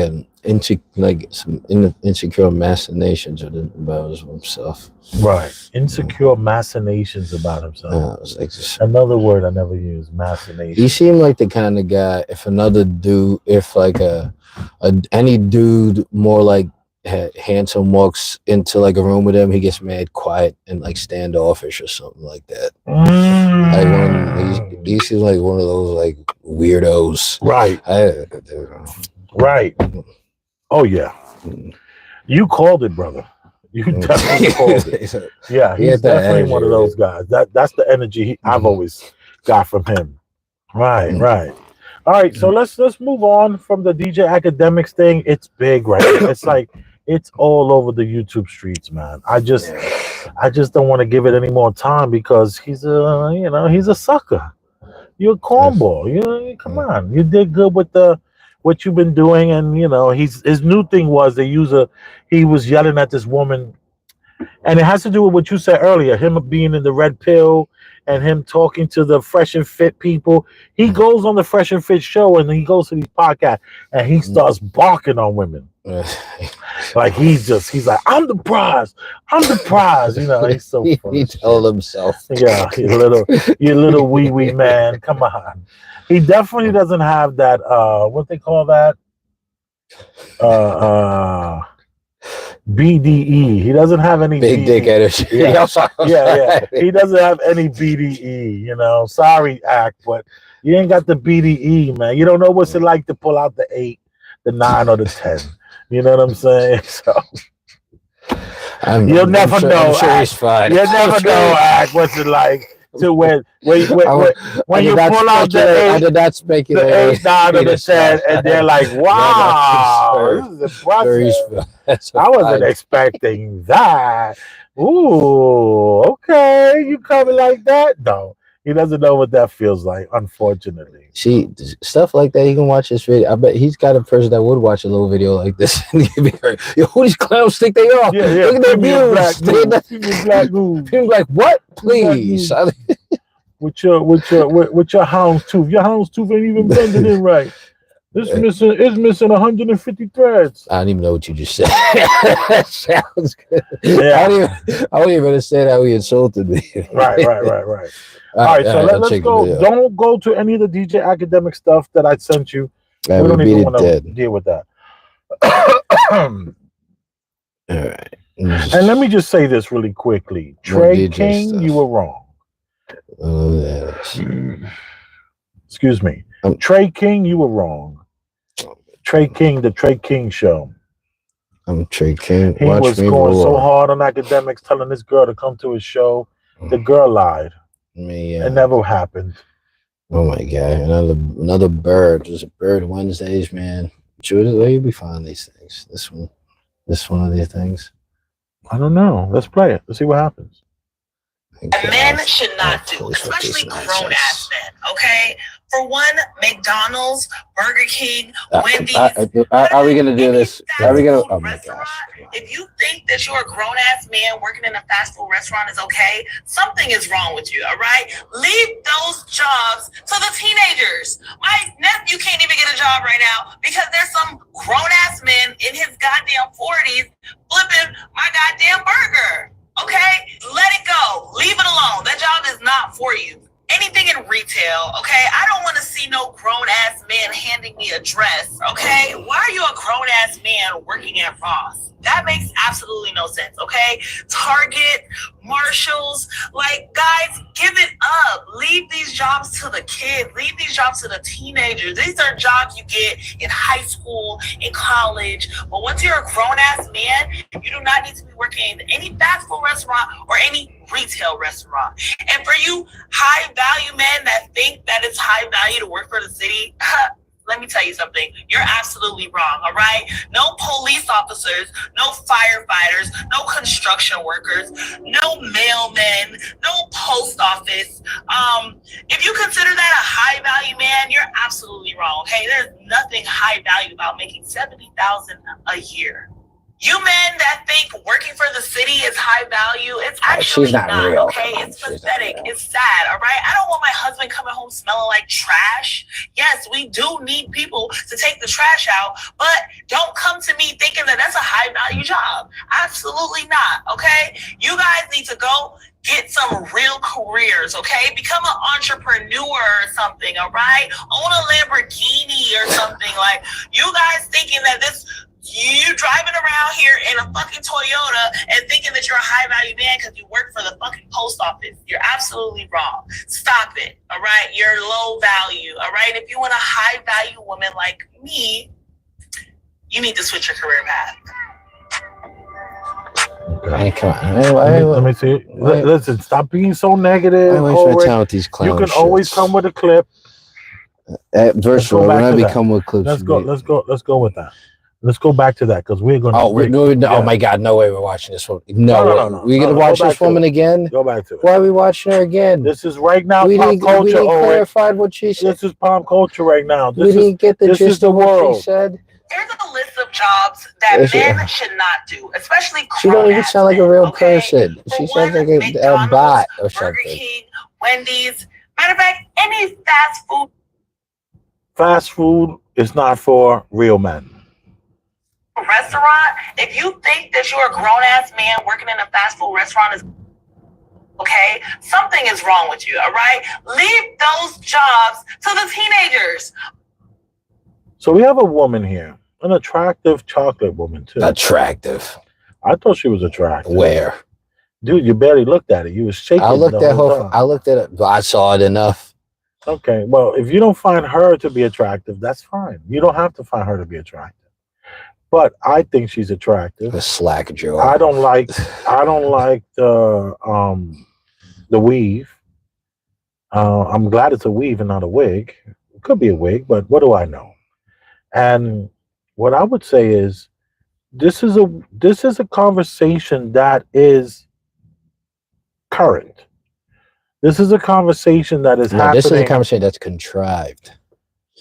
some insecure machinations about himself. Right, insecure machinations about himself. It's like another word I never use, machination. He seemed like the kind of guy. If like any dude more like handsome walks into like a room with him, he gets mad, quiet, and like standoffish or something like that. Like he seems like one of those like weirdos. Right. Right. Oh yeah. You called it, brother. You definitely called it. Yeah, he's definitely one of those guys. That's the energy I've always got from him. Right. All right, so let's move on from the DJ Academics thing. It's big, right? It's like it's all over the YouTube streets, man. I just don't want to give it any more time because he's a sucker. You're a cornball. Come on. You did good with what you've been doing, and his new thing was he was yelling at this woman, And it has to do with what you said earlier, him being in the red pill and him talking to the Fresh and Fit people. He goes on the Fresh and Fit show and he goes to these podcasts and he starts barking on women. Like he's like, I'm the prize. I'm the prize. You know, he's so funny. He told himself. Yeah, you little wee man. Come on. He definitely doesn't have that what they call that? BDE. He doesn't have any big dick energy. Yeah. He doesn't have any BDE, you know. Sorry, act, but you ain't got the BDE, man. You don't know what's it like to pull out the 8, the 9, or the 10. You know what I'm saying? So you'll never know. I'm sure he's fine. You'll never know, act, what's it like to when you pull out the 8, I did not speculate. The 8, 9, or the 10, and they're like, wow, this is impressive. I wasn't expecting that. Ooh, okay. You coming like that? No. He doesn't know what that feels like, unfortunately. See, stuff like that, he can watch this video. I bet he's got a person that would watch a little video like this. Yo, who these clowns think they are? Yeah. Look at their views. People like, what? Please. With your hound's tooth. Your hound's tooth ain't even blended in right. It's missing 150 threads. I don't even know what you just said. Sounds good. Yeah. I don't even understand how he insulted me. Right. All right, so let's go. Don't go to any of the DJ Academic stuff that I sent you. We don't even want to deal with that. All right. And let me just say this really quickly. Trey King, stuff. You were wrong. Excuse me. Trey King, you were wrong. Trey King, the Trey King show. I'm Trey King. He was going so hard on academics, telling this girl to come to his show. The girl lied. It never happened. Oh my God! Another bird. There's a bird Wednesdays, man. Where you be finding these things? This one of these things. I don't know. Let's play it. Let's see what happens. Men should not do, especially grown-ass men, okay? For one, McDonald's, Burger King, Wendy's. Are we going to do this? Are we going to? Oh my gosh. If you think that you're a grown-ass man working in a fast food restaurant is okay, something is wrong with you, all right? Leave those jobs to the teenagers. My nephew can't even get a job right now because there's some grown-ass man in his goddamn 40s flipping my goddamn burger. Okay, let it go. Leave it alone. That job is not for you. Anything in retail, okay? I don't want to see no grown-ass man handing me a dress, okay? Why are you a grown-ass man working at Ross? That makes absolutely no sense, okay? Target, Marshalls, like, guys, give it up. Leave these jobs to the kids. Leave these jobs to the teenagers. These are jobs you get in high school, in college. But once you're a grown-ass man, you do not need to be working in any fast food restaurant or any retail restaurant. And for you high-value men that think that it's high value to work for the city, let me tell you something. You're absolutely wrong, all right? No police officers, no firefighters, no construction workers, no mailmen, no post office. If you consider that a high value man, you're absolutely wrong, okay? There's nothing high value about making $70,000 a year. You men that think working for the city is high value, it's actually not real. Okay? It's pathetic. It's sad, all right? I don't want my husband coming home smelling like trash. Yes, we do need people to take the trash out, but don't come to me thinking that that's a high value job. Absolutely not, okay? You guys need to go get some real careers, okay? Become an entrepreneur or something, all right? Own a Lamborghini or something. Like, you guys thinking that you driving around here in a fucking Toyota and thinking that you're a high value man because you work for the fucking post office. You're absolutely wrong. Stop it, all right? You're low value, all right? If you want a high value woman like me, you need to switch your career path. Okay. Come on. Let me see. Listen, stop being so negative. You can always come with a clip. First of all, when I become with clips, let's go with that. Let's go back to that because we're going to. Oh my God! No way we're watching this one. No. We're going to watch this woman again. Go back to it. Why are we watching her again? This is right now pop culture. We clarified what she said. This is pop culture right now. We didn't get the gist of what she said. Here's a list of jobs that men should not do, especially She don't even grown-ass sound like a men, real okay? person. For She sounds one, like a McDonald's, bot or Burger something. King, Wendy's. Matter of fact, any fast food Fast food is not for real men. restaurant, if you think that you're a grown-ass man working in a fast food restaurant is okay, something is wrong with you, all right? Leave those jobs to the teenagers. So we have a woman here, an attractive chocolate woman too. Attractive. I thought she was attractive. Where? Dude, you barely looked at it. You was shaking. I looked the at whole her. time. I looked at it. But I saw it enough. Okay, well, if you don't find her to be attractive, that's fine. You don't have to find her to be attractive. But I think she's attractive. A slack jaw. I don't like the weave. I'm glad it's a weave and not a wig. It could be a wig, but what do I know? And what I would say is this is a conversation that is current. This is a conversation that is happening. This is a conversation that's contrived.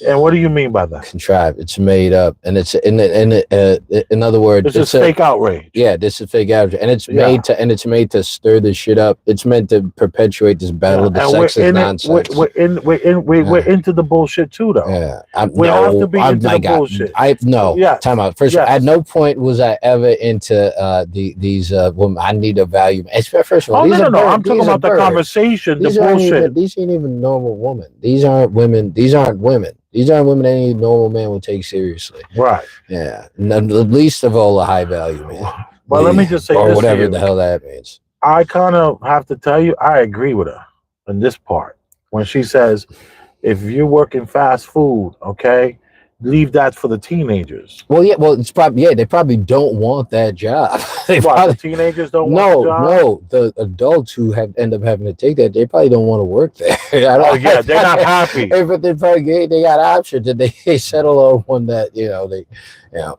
And what do you mean by that? Contrived. It's made up, and it's in other words, This is fake outrage. Yeah, this is fake outrage, and it's made to stir this shit up. It's meant to perpetuate this battle of the sexist nonsense. We're into the bullshit too, though. Yeah, we have to be into the bullshit. Time out. First, at no point was I ever into these women. I need a value. First of all, no. I'm talking about the conversation, the bullshit. These ain't even normal women. These aren't women. These aren't women. These aren't women any normal man will take seriously. Right. Yeah. Least of all, a high value man. Well, let me just say or this whatever to you. The hell that means. I kind of have to tell you, I agree with her in this part when she says, if you're working fast food, okay, leave that for the teenagers. Well, yeah. Well, it's probably they probably don't want that job. The teenagers don't want the job? No, the adults who end up having to take that, they probably don't want to work there. They're not happy. But they probably they got options, and they settle on one that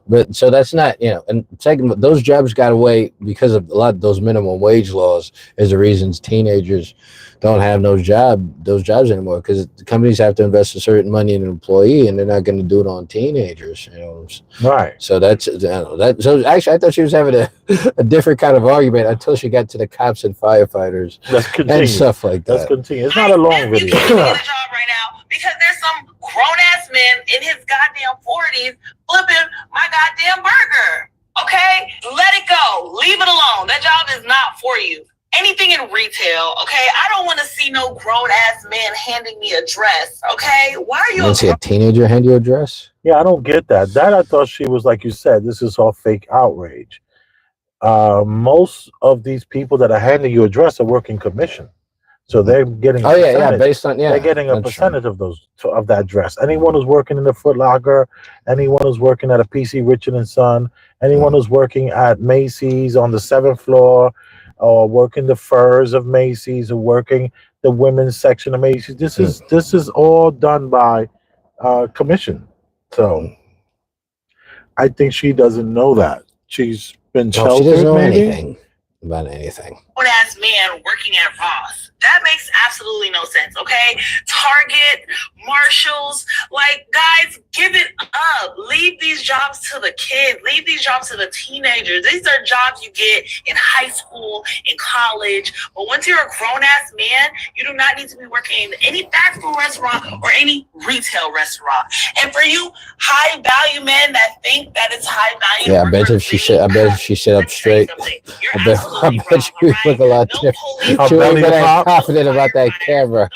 But so that's not And second, those jobs got away because of a lot of those minimum wage laws. Is the reasons teenagers don't have those jobs anymore, because companies have to invest a certain money in an employee, and they're not going to do it on teenagers. Right. So that's So actually, I thought she was having a different kind of argument until she got to the cops and firefighters and stuff like that. Let's continue. It's not a long video. You can't get a job right now because there's some grown ass man in his goddamn 40s flipping my goddamn burger. Okay, let it go. Leave it alone. That job is not for you. Anything in retail, okay? I don't want to see no grown-ass man handing me a dress, okay? Why are you... You want to see a teenager hand you a dress? Yeah, I don't get that. I thought she was, like you said, this is all fake outrage. Most of these people that are handing you a dress are working commission. So they're getting they're getting a percentage of that dress. Anyone who's working in the Foot Locker, anyone who's working at a PC Richard & Son, anyone who's working at Macy's on the 7th floor, or working the furs of Macy's, or working the women's section of Macy's. This is all done by commission. So I think she doesn't know that. She's been sheltered. She doesn't know anything about anything. Grown-ass man working at Ross. That makes absolutely no sense, okay? Target, Marshalls, guys, give it up. Leave these jobs to the kids. Leave these jobs to the teenagers. These are jobs you get in high school, in college. But once you're a grown-ass man, you do not need to be working in any fast food restaurant or any retail restaurant. And for you high-value men that think that it's high value, I bet if she sit up straight, I bet you look a lot different. She would be confident about that camera.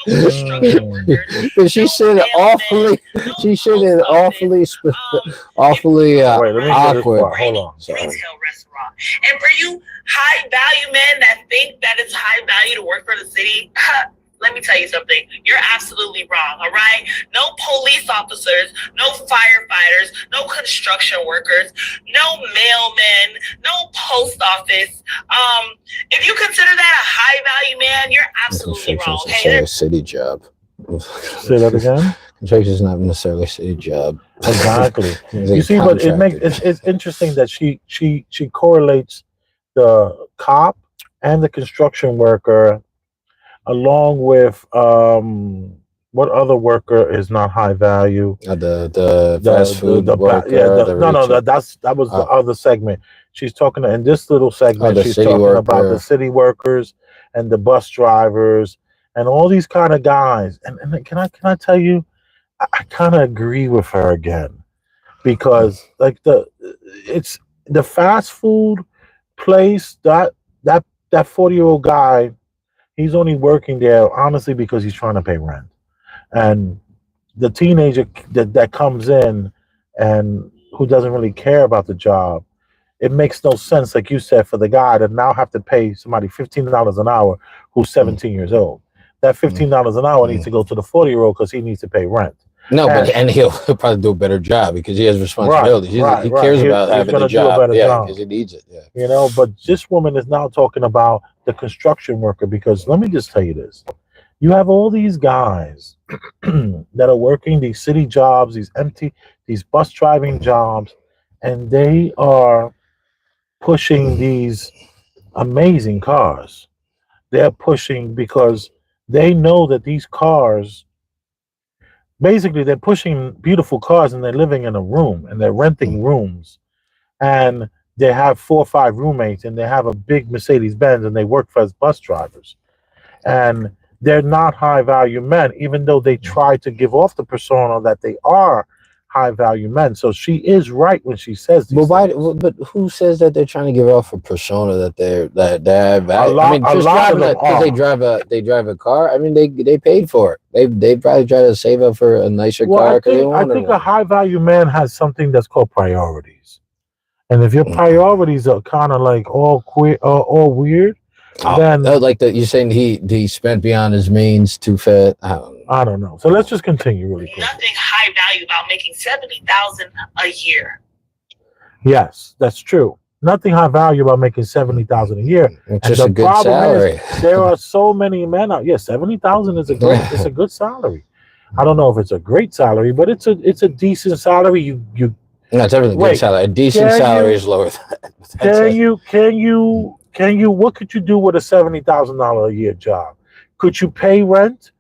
She said awfully awkward. Hold on. Retail restaurant. And for you high value men that think that it's high value to work for the city, let me tell you something. You're absolutely wrong, all right? No police officers, no firefighters, no construction workers, no mailmen, no post office. If you consider that a high-value man, you're absolutely wrong, okay? A city job. Say that again? Construction is not necessarily a city job. Exactly. You see, but it's interesting that she correlates the cop and the construction worker along with What other worker is not high value? The fast food Yeah, worker, the no, retail. that was the Oh, other segment. She's talking in this little oh, segment. the She's city talking about the worker. city workers and the bus drivers and all these kind of guys. And can I tell you, I kind of agree with her again because like it's the fast food place that 40-year-old guy. He's only working there honestly because he's trying to pay rent. And the teenager that comes in and who doesn't really care about the job, it makes no sense, like you said, for the guy to now have to pay somebody $15 an hour who's Mm, 17 years old. That mm, $15 an hour needs mm. to go to the 40-year-old because he needs to pay rent. No, but And and he'll probably do a better job because he has right, responsibilities. He right. cares about He's having the gonna do a job. better Yeah, job. because he needs it. Yeah. But this woman is now talking about the construction worker because let me just tell you this. You have all these guys that are working these city jobs, these bus driving jobs, and they are pushing these amazing cars. They're pushing because they know that these cars, basically, they're pushing beautiful cars and they're living in a room and they're renting rooms and they have 4 or 5 roommates and they have a big Mercedes Benz and they work for as bus drivers. And they're not high value men, even though they try to give off the persona that they are high value men. So she is right when she says But these why? things. But who says that they're trying to give off a persona that they have value? I mean, A just lot of driving them because are. they drive a car. I mean, they paid for it. They probably try to save up for a nicer Well, car because they I wanted think a one. high value man has something that's called priorities. And if your priorities are kind of like all queer or all weird, then Like that. You're saying he spent beyond his means to fit. I don't know. I don't know. So let's just continue really quickly. Nothing high value about making 70,000 a year. Yes, that's true. Nothing high value about making 70,000 a year. It's And just the a good problem salary. is there are so many men out. Yeah, 70,000 is it's a good salary. I don't know if it's a great salary, but it's a decent salary. You No, it's everything. Good wait. salary. A decent Can salary you is lower than that. can you what could you do with a $70,000 a year job? Could you pay rent?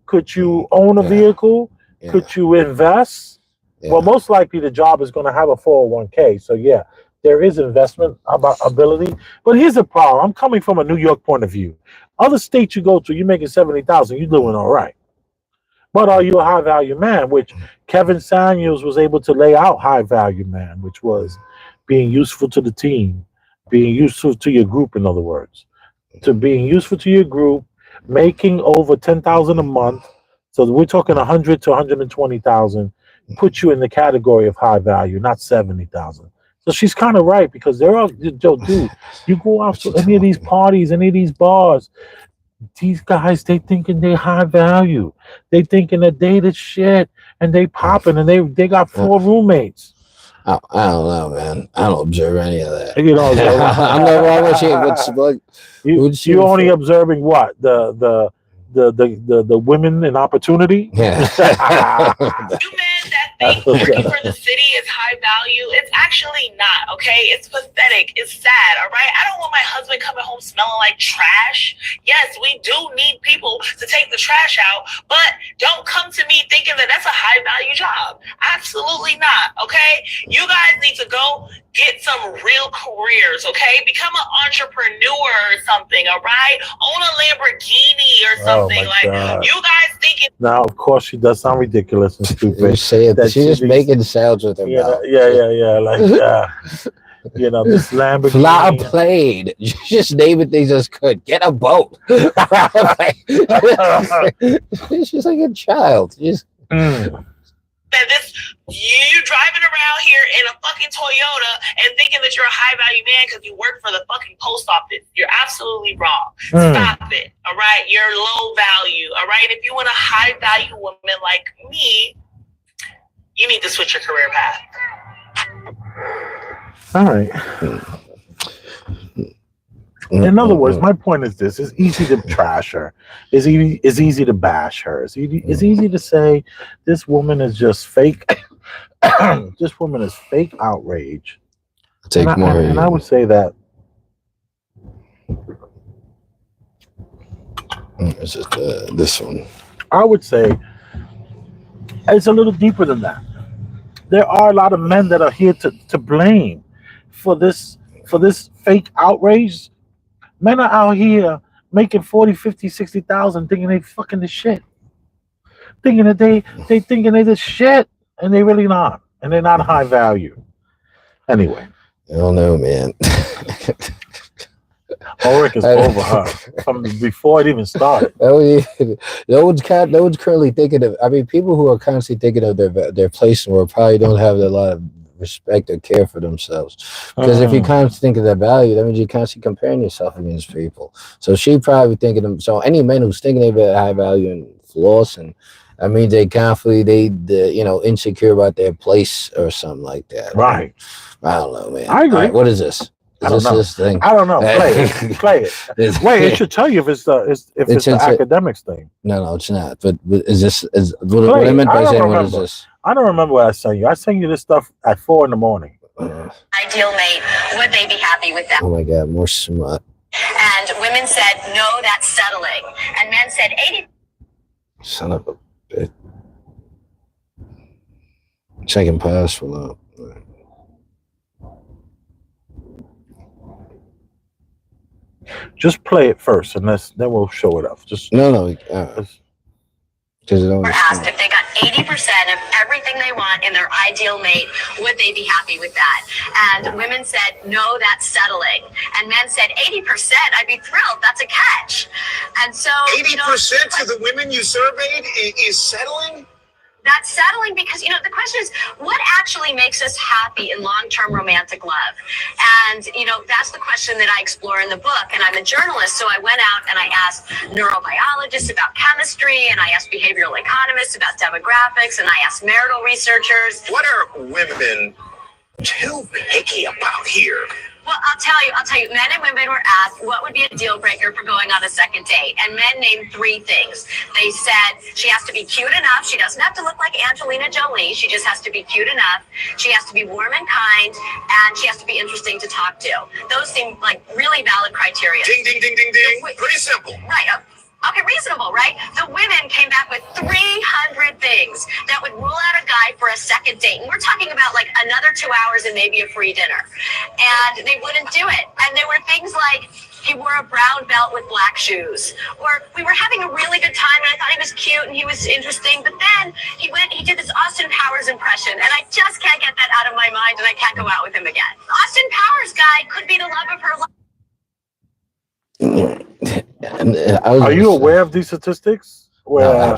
Could you own a Yeah. vehicle? Yeah. Could you invest? Yeah. Well, most likely the job is going to have a 401k. So yeah, there is investment ability. But here's the problem. I'm coming from a New York point of view. Other states you go to, you're making 70,000. You're doing all right. But are you a high value man? Which Kevin Samuels was able to lay out high value man, which was being useful to the team, being useful to your group. In other words, to being useful to your group, making over 10,000 a month. So we're talking 100 to 120,000. Put you in the category of high value, not 70,000. So she's kind of right because there are, dude, you go out to any of these parties, any of these bars, these guys, they thinking they high value. They thinking that they the shit and they popping and they got 4 roommates. I don't know, man. I don't observe any of that. You know, I'm not wrong with you. you only observing what the women in opportunity. Yeah. You men that think working for the city is high value, it's actually not, okay? It's pathetic. It's sad, all right? I don't want my husband coming home smelling like trash. Yes, we do need people to take the trash out, but don't come to me thinking that that's a high value job. Absolutely not, okay? You guys need to go get some real careers, okay? Become an entrepreneur or something, all right? Own a Lamborghini or something. God. You guys thinking. Now, of course, she does sound ridiculous and stupid. You say it. She's just making sounds with her mouth. Yeah. Like, this Lamborghini. Fly a plane. Just name it things as good. Get a boat. She's like a child. That you driving around here in a fucking Toyota and thinking that you're a high value man because you work for the fucking post office. You're absolutely wrong. Stop it. All right. You're low value. All right. If you want a high value woman like me, you need to switch your career path. All right. In other words, my point is this: it's easy to trash her. It's easy to bash her. It's easy to say this woman is just fake. This woman is fake outrage. And I would say that. It's just this one. I would say It's a little deeper than that. There are a lot of men that are here to blame for this fake outrage. Men are out here making 40, 50, 60,000 thinking they fucking the shit. Thinking that they thinking they the shit and they really not. And they're not high value. Anyway. I don't know, man. Ulrich is over her from before it even started. No one's currently thinking of. I mean, people who are constantly thinking of their place in the world probably don't have a lot of respect or care for themselves. Because if you constantly think of their value, that means you're constantly comparing yourself against people. So she probably thinking of. So any men who's thinking of their high value and flaws, and I mean they constantly insecure about their place or something like that. Right. I don't know, man. I agree. Right, what is this? I don't know. This thing? I don't know. Play it. Play it. Wait, it should tell you if it's the academics thing. No, it's not. But is this what I meant by saying? What is this? I don't remember what I sent you. I sent you this stuff at 4 a.m. Ideal mate, would they be happy with that? Oh my God, more smut. And women said, no, that's settling. And men said 80. Son of a bitch. Second pass for that. Just play it first, and then we'll show it up. Just no. Because were asked if they got 80% of everything they want in their ideal mate, would they be happy with that? And women said, no, that's settling. And men said, 80%, I'd be thrilled. That's a catch. And so 80% of the women you surveyed is settling? That's settling because, the question is, what actually makes us happy in long-term romantic love? And, that's the question that I explore in the book. And I'm a journalist, so I went out and I asked neurobiologists about chemistry, and I asked behavioral economists about demographics, and I asked marital researchers. What are women too picky about here? Well, I'll tell you, men and women were asked what would be a deal breaker for going on a second date. And men named 3 things. They said she has to be cute enough. She doesn't have to look like Angelina Jolie. She just has to be cute enough. She has to be warm and kind. And she has to be interesting to talk to. Those seem like really valid criteria. Ding, ding, ding, ding, ding. Pretty simple. Right. Okay, reasonable, right? The women came back with 300 things that would rule out a guy for a second date. And we're talking about like another 2 hours and maybe a free dinner. And they wouldn't do it. And there were things like he wore a brown belt with black shoes. Or we were having a really good time and I thought he was cute and he was interesting. But then he did this Austin Powers impression. And I just can't get that out of my mind and I can't go out with him again. Austin Powers guy could be the love of her life. Are you aware of these statistics? No.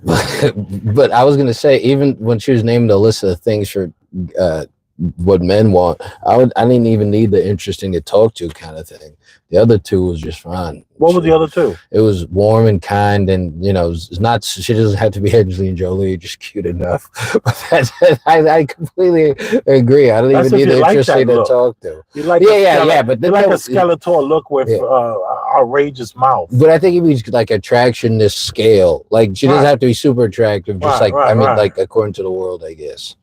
But I was going to say, even when she was naming the list of things for what men want, I didn't even need the interesting to talk to kind of thing. The other 2 was just fine. What were the other 2? It was warm and kind, and it's not. She doesn't have to be Angelina Jolie, just cute enough. I completely agree. I don't even need the interesting to talk to. You like but like a Skeletor look with outrageous mouth. But I think it means like attractionness scale. Like she doesn't have to be super attractive. Just like according to the world, I guess.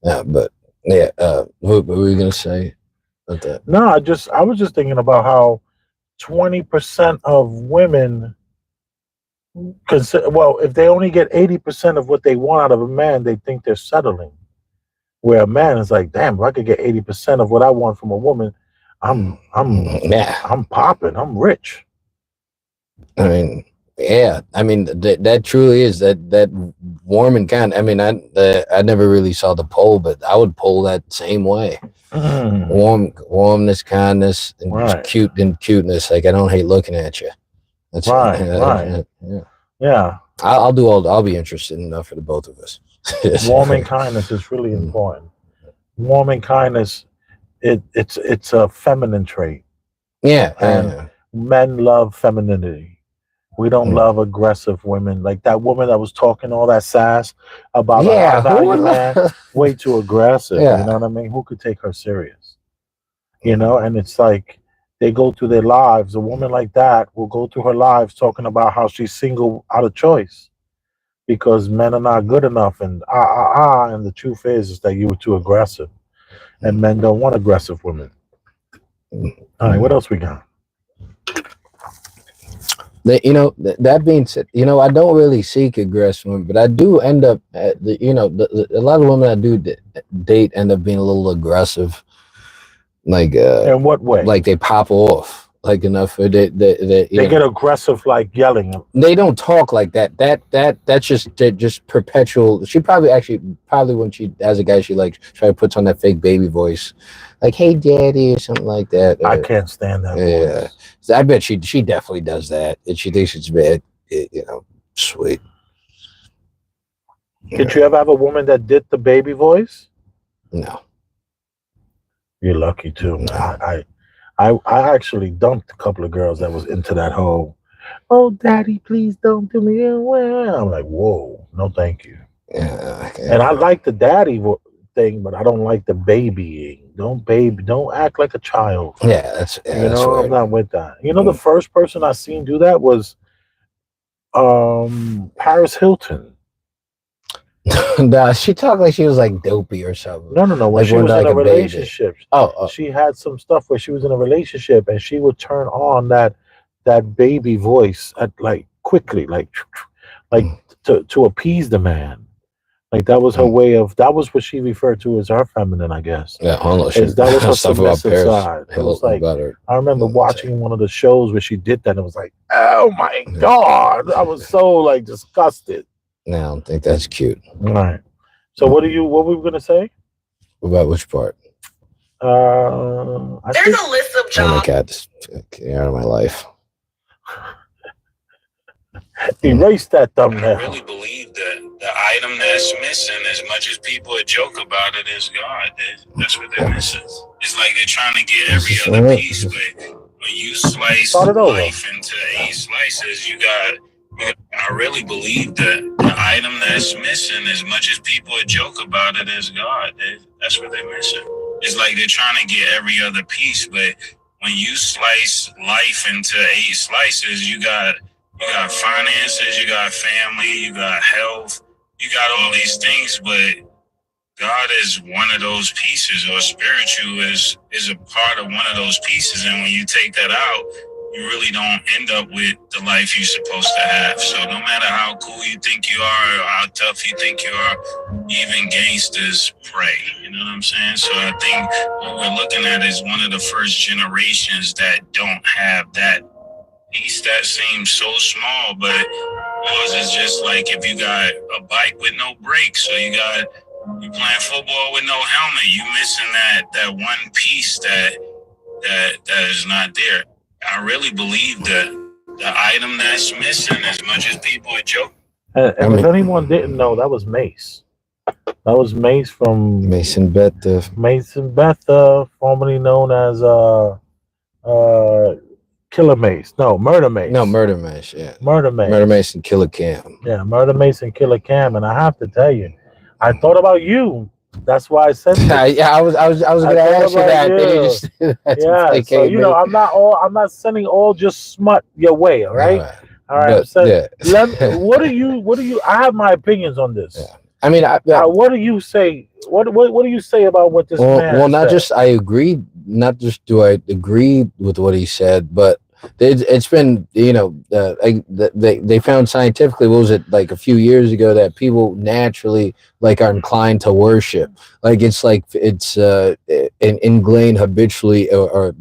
Yeah, but. Yeah, what were you gonna say about that? No, I was just thinking about how 20% of women consider, if they only get 80% of what they want out of a man, they think they're settling. Where a man is like, damn, if I could get 80% of what I want from a woman, I'm popping, I'm rich. I mean, yeah, I mean that truly is that warm and kind. I mean, I never really saw the poll, but I would poll that same way. Warmness, kindness, and cuteness. Like I don't hate looking at you. That's right. Yeah. I'll be interested enough for the both of us. Warm and kindness is really important. Warm and kindness, it's a feminine trait. Yeah, and men love femininity. We don't love aggressive women. Like that woman that was talking all that sass about a value man, way too aggressive. Yeah. You know what I mean? Who could take her serious? And it's like they go through their lives. A woman like that will go through her lives talking about how she's single out of choice because men are not good enough. And and the truth is that you were too aggressive. And men don't want aggressive women. All right, what else we got? That being said, I don't really seek aggressive women, but I do end up, a lot of women I do date end up being a little aggressive, like In what way? like they pop off like enough for they get aggressive, like yelling. They don't talk like that. That's just perpetual. She probably when she as a guy she like try to puts on that fake baby voice, like "Hey, daddy" or something like that. I can't stand that voice. So I bet she definitely does that, and she thinks it's bad. Sweet. Did you ever have a woman that did the baby voice? No. You're lucky too. No. I actually dumped a couple of girls that was into that whole, "Oh, daddy, please don't do me." I'm like, whoa, no, thank you. Yeah. And I like the daddy thing, but I don't like the babying. Don't act like a child. Yeah, that's I'm not with that. The first person I seen do that was Paris Hilton. Nah, she talked like she was like dopey or something. No. When like she was in a relationship, she had some stuff where she was in a relationship and she would turn on that baby voice at like quickly, like to appease the man. Like that was her way of. That was what she referred to as her feminine, I guess. Yeah, that was her stuff about submissive Paris side. It was like her. I remember watching one of the shows where she did that, and it was like, oh my god, I was so like disgusted. No, I don't think that's cute. All right. So what were we gonna say? About which part? There's a list of jobs. Oh my god, get out of my life. Erase that thumbnail. I really believe that the item that's missing, as much as people joke about it, is God. That's what they're missing. It's like they're trying to get every other piece, but when you slice life into 8 slices, you got. I really believe that the item that's missing, as much as people joke about it, is God. That's what they're missing. It's like they're trying to get every other piece, but when you slice life into 8 slices, you got finances, you got family, you got health, you got all these things, but God is one of those pieces, or spiritual is a part of one of those pieces. And when you take that out, you really don't end up with the life you're supposed to have. So no matter how cool you think you are or how tough you think you are, even gangsters pray. You know what I'm saying? So I think what we're looking at is one of the first generations that don't have that piece that seems so small, but yours is just like if you got a bike with no brakes, so you playing football with no helmet, you missing that one piece that is not there. I really believe that the item that's missing, as much as people are joking. And if anyone didn't know, that was Mace. That was Mace from Mason Betha, formerly known as Killer Mace. No, Murder Mace. No, Murder Mace. Yeah, Murder Mace. Murder Mace and Killer Cam. Yeah, Murder Mace and Killer Cam. And I have to tell you, I thought about you. That's why I said that. Yeah, I was going to ask you that. Yeah, so I'm not sending all just smut your way. All right. All right. So what do you? I have my opinions on this. Yeah. I mean, what do you say? What do you say about what this man? Well, not said? just I agree. Not just do I agree with what he said, but it's been they found scientifically, what was it, like a few years ago, that people naturally like are inclined to worship, like it's ingrained habitually or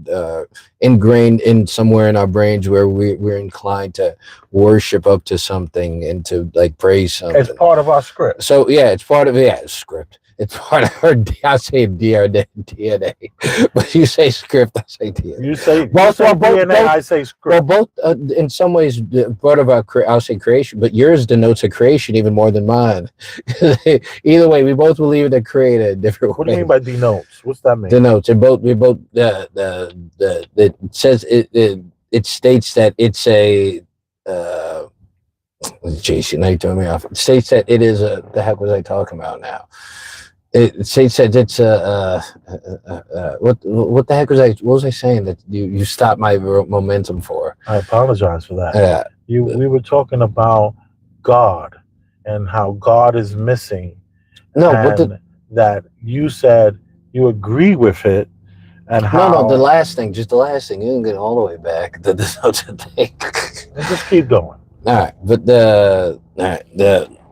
ingrained in somewhere in our brains where we're inclined to worship up to something and to like praise something. It's part of our script. So yeah, it's part of script. It's part of her. I say DNA, but you say script. I say DNA. You say both DNA. I say script. Well, both in some ways part of our. I'll say creation, but yours denotes a creation even more than mine. Either way, we both believe in a creator in different ways. What do you mean by denotes? What's that mean? Denotes. We both. It says it states that it's a. Jason, now you turned me off. It states that it is a. The heck was I talking about now? It says it's what the heck was I? What was I saying that you stopped my momentum for? I apologize for that. Yeah, we were talking about God and how God is missing. No, and that you said you agree with it, and how. No, the last thing, just the last thing. You didn't get all the way back. There's no such thing. Just keep going. All right, but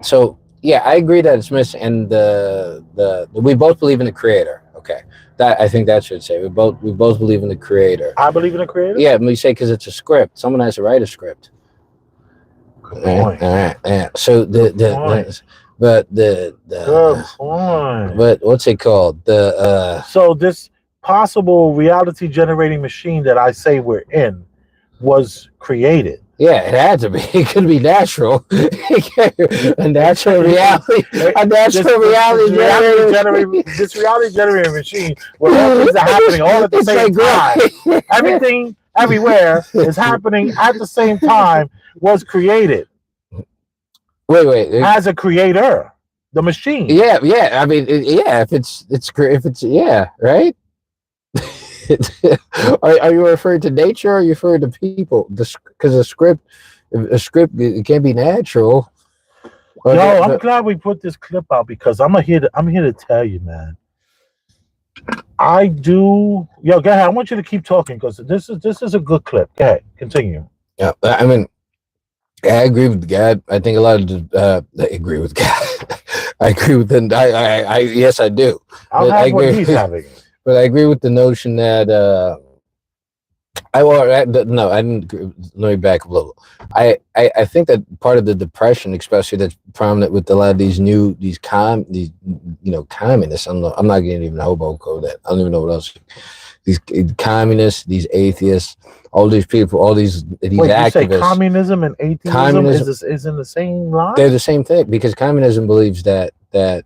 so yeah, I agree that it's missing, and the we both believe in the creator. Okay, that I think that should say we both believe in the creator. I believe in the creator. Yeah, we say because it's a script. Someone has to write a script. Good point. All right. Yeah. So Good but what's it called? So this possible reality generating machine that I say we're in was created. Yeah, it had to be. It could be natural. A natural reality. This reality generating machine where all things are happening all at the same time. Everything everywhere is happening at the same time was created. Wait. As a creator, the machine. Yeah. I mean, if it's yeah, right. Are you referring to nature or are you referring to people? Because a script it can't be natural. No, I'm glad we put this clip out because I'm here to tell you, man. I do. Yo, go ahead. I want you to keep talking because this is a good clip. Go ahead, continue. Yeah, I mean, I agree with God. I think a lot of I agree with God. I agree with him. I yes, I do. I'll have what he's having. But I agree with the notion that I didn't. Let me back up a little. I think that part of the depression, especially that's prominent with a lot of these communists. I'm not getting even hobo code that. I don't even know what else. These communists, these atheists, all these people, all these activists. You say communism and atheism is in the same line? They're the same thing because communism believes that the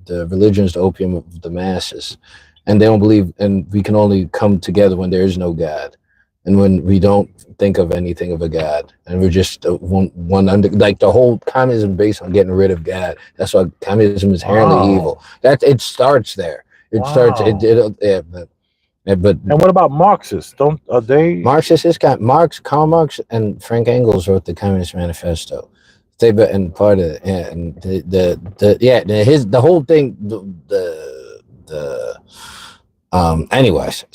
religion is the opium of the masses. And they don't believe, and we can only come together when there is no God, and when we don't think of anything of a God, and we're just one under. Like the whole communism based on getting rid of God. That's why communism is inherently evil. That it starts there. It starts. But and what about Marxists? Are they Marxists? Karl Marx and Frank Engels wrote the Communist Manifesto. And part of it, and the whole thing anyways,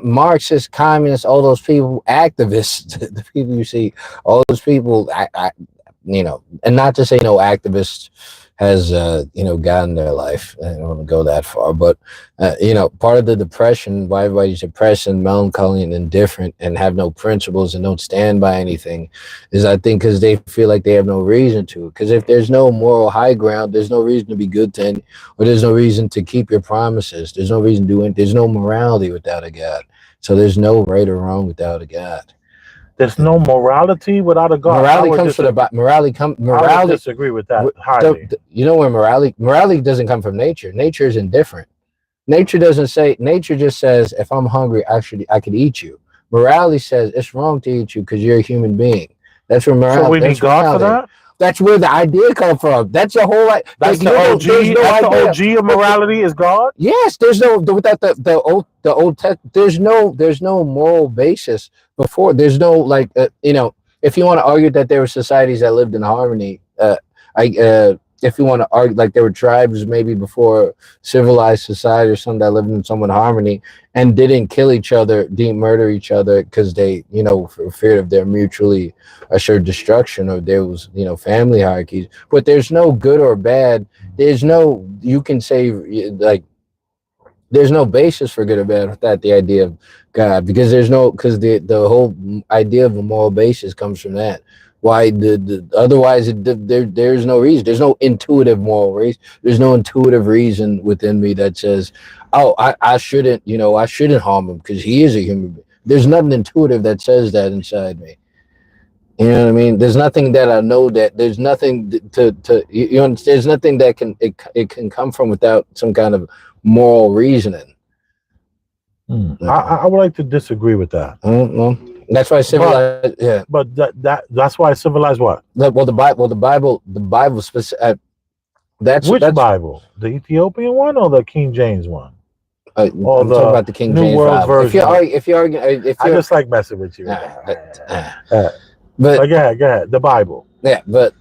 Marxists, communists, all those people, activists, the people you see, all those people, and not to say no activists has God in their life. I don't want to go that far, but part of the depression, why everybody's depressed and melancholy and indifferent and have no principles and don't stand by anything, is I think because they feel like they have no reason to. Because if there's no moral high ground, there's no reason to be good to any, or there's no reason to keep your promises. There's no reason to do it. There's no morality without a God. So there's no right or wrong without a God. There's no morality without a God. Morality comes from the morality. I disagree with that highly. You know where morality doesn't come from nature. Nature is indifferent. Nature doesn't say. Nature just says, if I'm hungry, I could eat you. Morality says it's wrong to eat you because you're a human being. That's where morality. So we need God for that. That's where the idea comes from. That's the whole. That's the OG. The OG of morality is God. Yes, there's no without the old text. There's no moral basis before. There's no if you want to argue that there were societies that lived in harmony, if you want to argue like there were tribes maybe before civilized society or something that lived in somewhat harmony and didn't kill each other, didn't murder each other because they, for fear of their mutually assured destruction, or there was, family hierarchies. But there's no good or bad. There's no, you can say there's no basis for good or bad without the idea of God, because the whole idea of a moral basis comes from that. Why otherwise there's no reason. There's no intuitive moral reason. There's no intuitive reason within me that says, oh, I shouldn't harm him because he is a human being. There's nothing intuitive that says that inside me. You know what I mean? There's nothing that I know that there's nothing there's nothing that can come from without some kind of moral reasoning. I would like to disagree with that. That's why civilized. But that's why civilized what? The Bible specific. That's Bible? The Ethiopian one or the King James one? I'm talking about the King James World version. I just like messing with you. But go ahead. The Bible. Yeah, but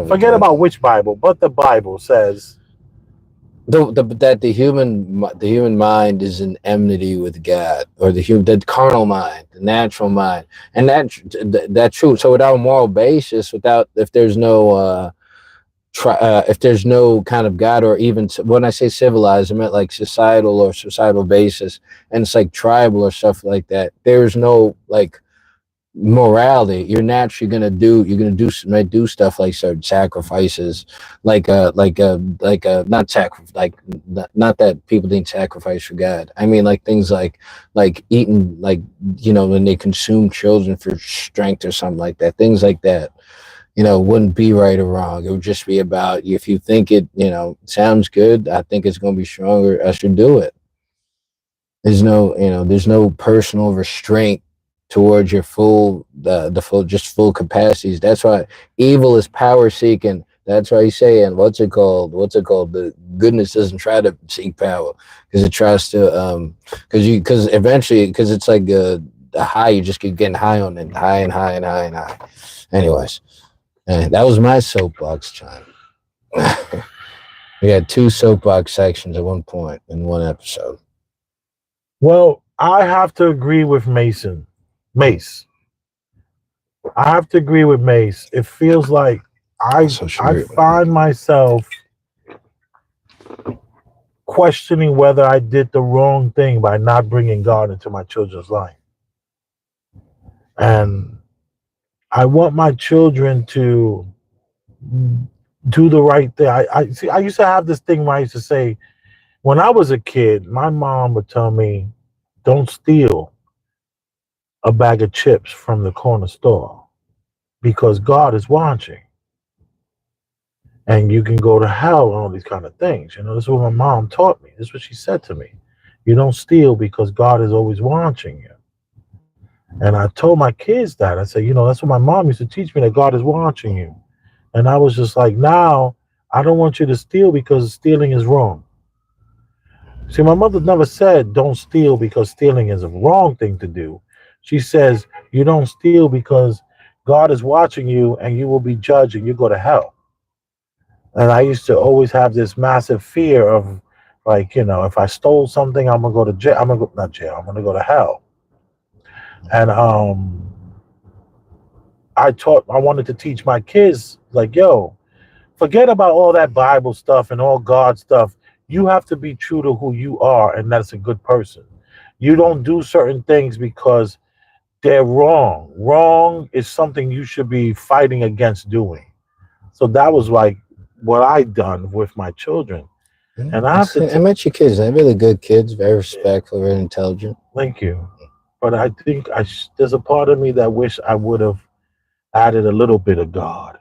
forget about which Bible, but the Bible says that the human mind is in enmity with God, or the carnal mind, the natural mind, and that's true. So without a moral basis, if there's no if there's no kind of God, or even when I say civilized, I meant like societal basis, and it's like tribal or stuff like that. There's no like morality. Might do stuff like certain sacrifices, not that people didn't sacrifice for God. I mean like things like eating, like when they consume children for strength or something like that, things like that, wouldn't be right or wrong. It would just be about, if you think it, sounds good, I think it's going to be stronger, I should do it. There's no personal restraint towards your full capacities. That's why evil is power seeking. That's why you say, and what's it called? The goodness doesn't try to seek power, because it tries to, because eventually, because it's like the high, you just keep getting high on it, high and high and high and high. Anyways. That was my soapbox time. We had 2 soapbox sections at one point in one episode. Well, I have to agree with Mace. I have to agree with Mace. It feels like I find myself questioning whether I did the wrong thing by not bringing God into my children's life. And I want my children to do the right thing. I used to have this thing where I used to say, when I was a kid, my mom would tell me, don't steal a bag of chips from the corner store because God is watching. And you can go to hell and all these kind of things. This is what my mom taught me. This is what she said to me. You don't steal because God is always watching you. And I told my kids that. I said, that's what my mom used to teach me, that God is watching you. And I was just like, now, I don't want you to steal because stealing is wrong. See, my mother never said don't steal because stealing is a wrong thing to do. She says you don't steal because God is watching you and you will be judged and you go to hell. And I used to always have this massive fear of, like, if I stole something, I'm going to go to jail. I'm going to go to hell. And I wanted to teach my kids, like, yo, forget about all that Bible stuff and all God stuff. You have to be true to who you are, and that's a good person. You don't do certain things because they're wrong. Wrong is something you should be fighting against doing. So that was like what I done with my children. And I met your kids. They're really good kids, very respectful, very intelligent. Thank you. But I think there's a part of me that wish I would have added a little bit of God,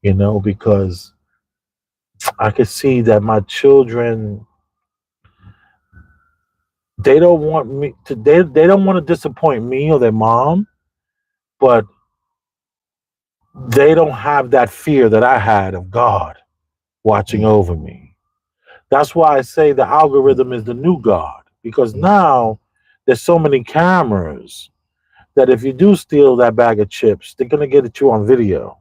because I could see that my children, they don't want me to, they don't want to disappoint me or their mom, but they don't have that fear that I had of God watching over me. That's why I say the algorithm is the new God, because now there's so many cameras that if you do steal that bag of chips, they're going to get at you on video.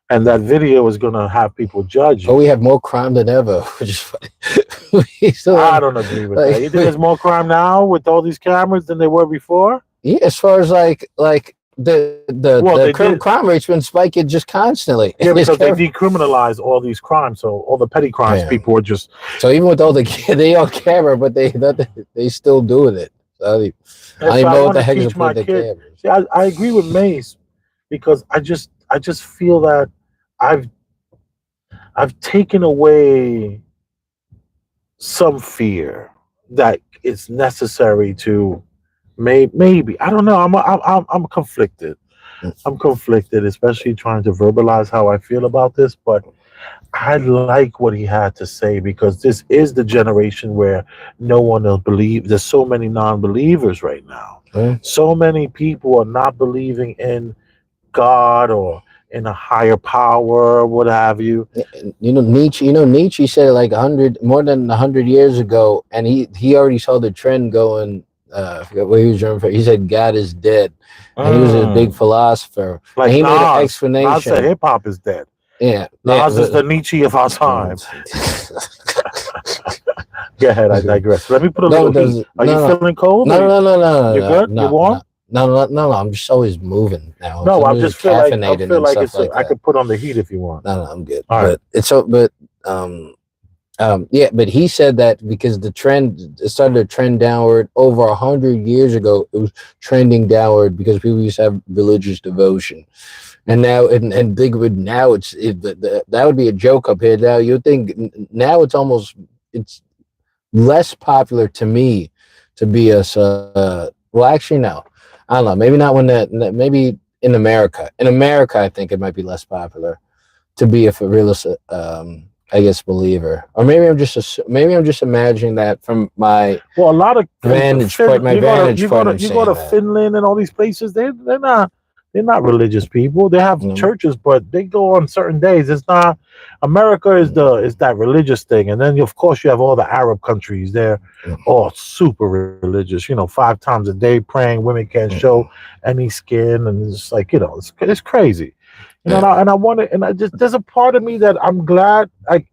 And that video is going to have people judge you. Oh, we have more crime than ever. Which is funny. I don't agree with that. You think there's more crime now with all these cameras than there were before? Yeah, as far as like the crime rate's been spiking just constantly. Yeah, because they decriminalized all these crimes, so all the petty crimes people are just. So even with all they on camera, but they still doing it. So I don't even know what the heck is with the cameras. See, I agree with Mace, because I just feel that I've taken away some fear that it's necessary to maybe, I don't know. I'm conflicted. I'm conflicted, especially trying to verbalize how I feel about this. But I like what he had to say, because this is the generation where no one will believe. There's so many non-believers right now. So many people are not believing in God or in a higher power or what have you. Nietzsche said it like more than 100 years ago, and he already saw the trend going. I forgot what he was referring to. He said God is dead. And he was a big philosopher. Like, and he Nas, made an explanation. Nas said hip hop is dead. Yeah. Nas is the Nietzsche of our time. Go ahead, I digress. Let me put a No, little heat. Are you feeling cold? No. You good? You warm? No. I'm just always moving now. No, I just feel like and stuff I could put on the heat if you want. No, I'm good. All but right. it's so. Yeah, but he said that because it started to trend downward over 100 years ago. It was trending downward because people used to have religious devotion, and now and think of it now. That would be a joke up here. Now you think now it's less popular to me to be a well, actually no, I don't know. Maybe not maybe in America. In America, I think it might be less popular to be a realist. I guess believer, or maybe I'm just imagining that from my a lot of vantage point. You go to Finland and all these places. They're not religious people. They have churches, but they go on certain days. It's not. America is that religious thing, and then of course you have all the Arab countries. They're all super religious. 5 times a day praying. Women can't show any skin, and it's like it's crazy. And I want to, and there's a part of me that I'm glad. I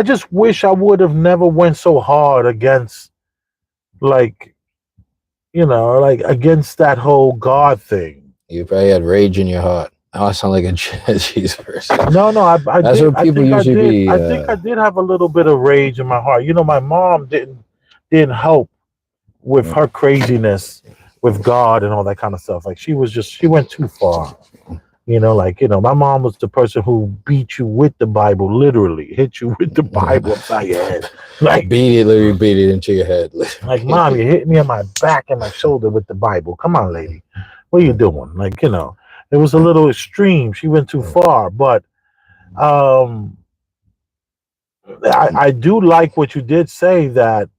just wish I would have never went so hard against, against that whole God thing. You probably had rage in your heart. I sound like a cheese person. No, I That's did, what people usually be. I think I did have a little bit of rage in my heart. My mom didn't help with her craziness with God and all that kind of stuff. Like she went too far. My mom was the person who beat you with the Bible, literally hit you with the Bible upside your head. Like beat it into your head. Like, Mom, you hit me on my back and my shoulder with the Bible. Come on, lady. What are you doing? It was a little extreme. She went too far. But I do like what you did say that,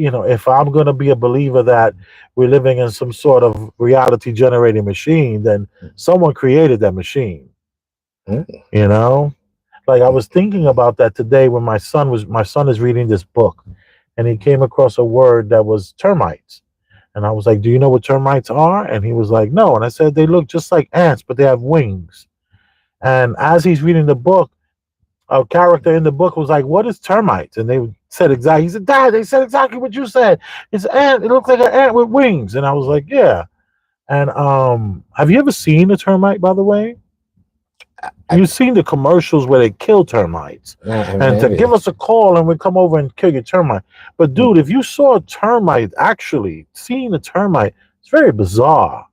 if I'm going to be a believer that we're living in some sort of reality generating machine, then someone created that machine. Like I was thinking about that today when my son is reading this book and he came across a word that was termites. And I was like, do you know what termites are? And he was like, no. And I said, they look just like ants, but they have wings. And as he's reading the book, a character in the book was like, what is termites? And they said exactly, he said, Dad, they said exactly what you said. It's an ant. It looks like an ant with wings. And I was like, yeah. And have you ever seen a termite, by the way? You've seen the commercials where they kill termites. And to give us a call and we come over and kill your termite. But dude, if you saw a termite, actually seeing a termite, it's very bizarre.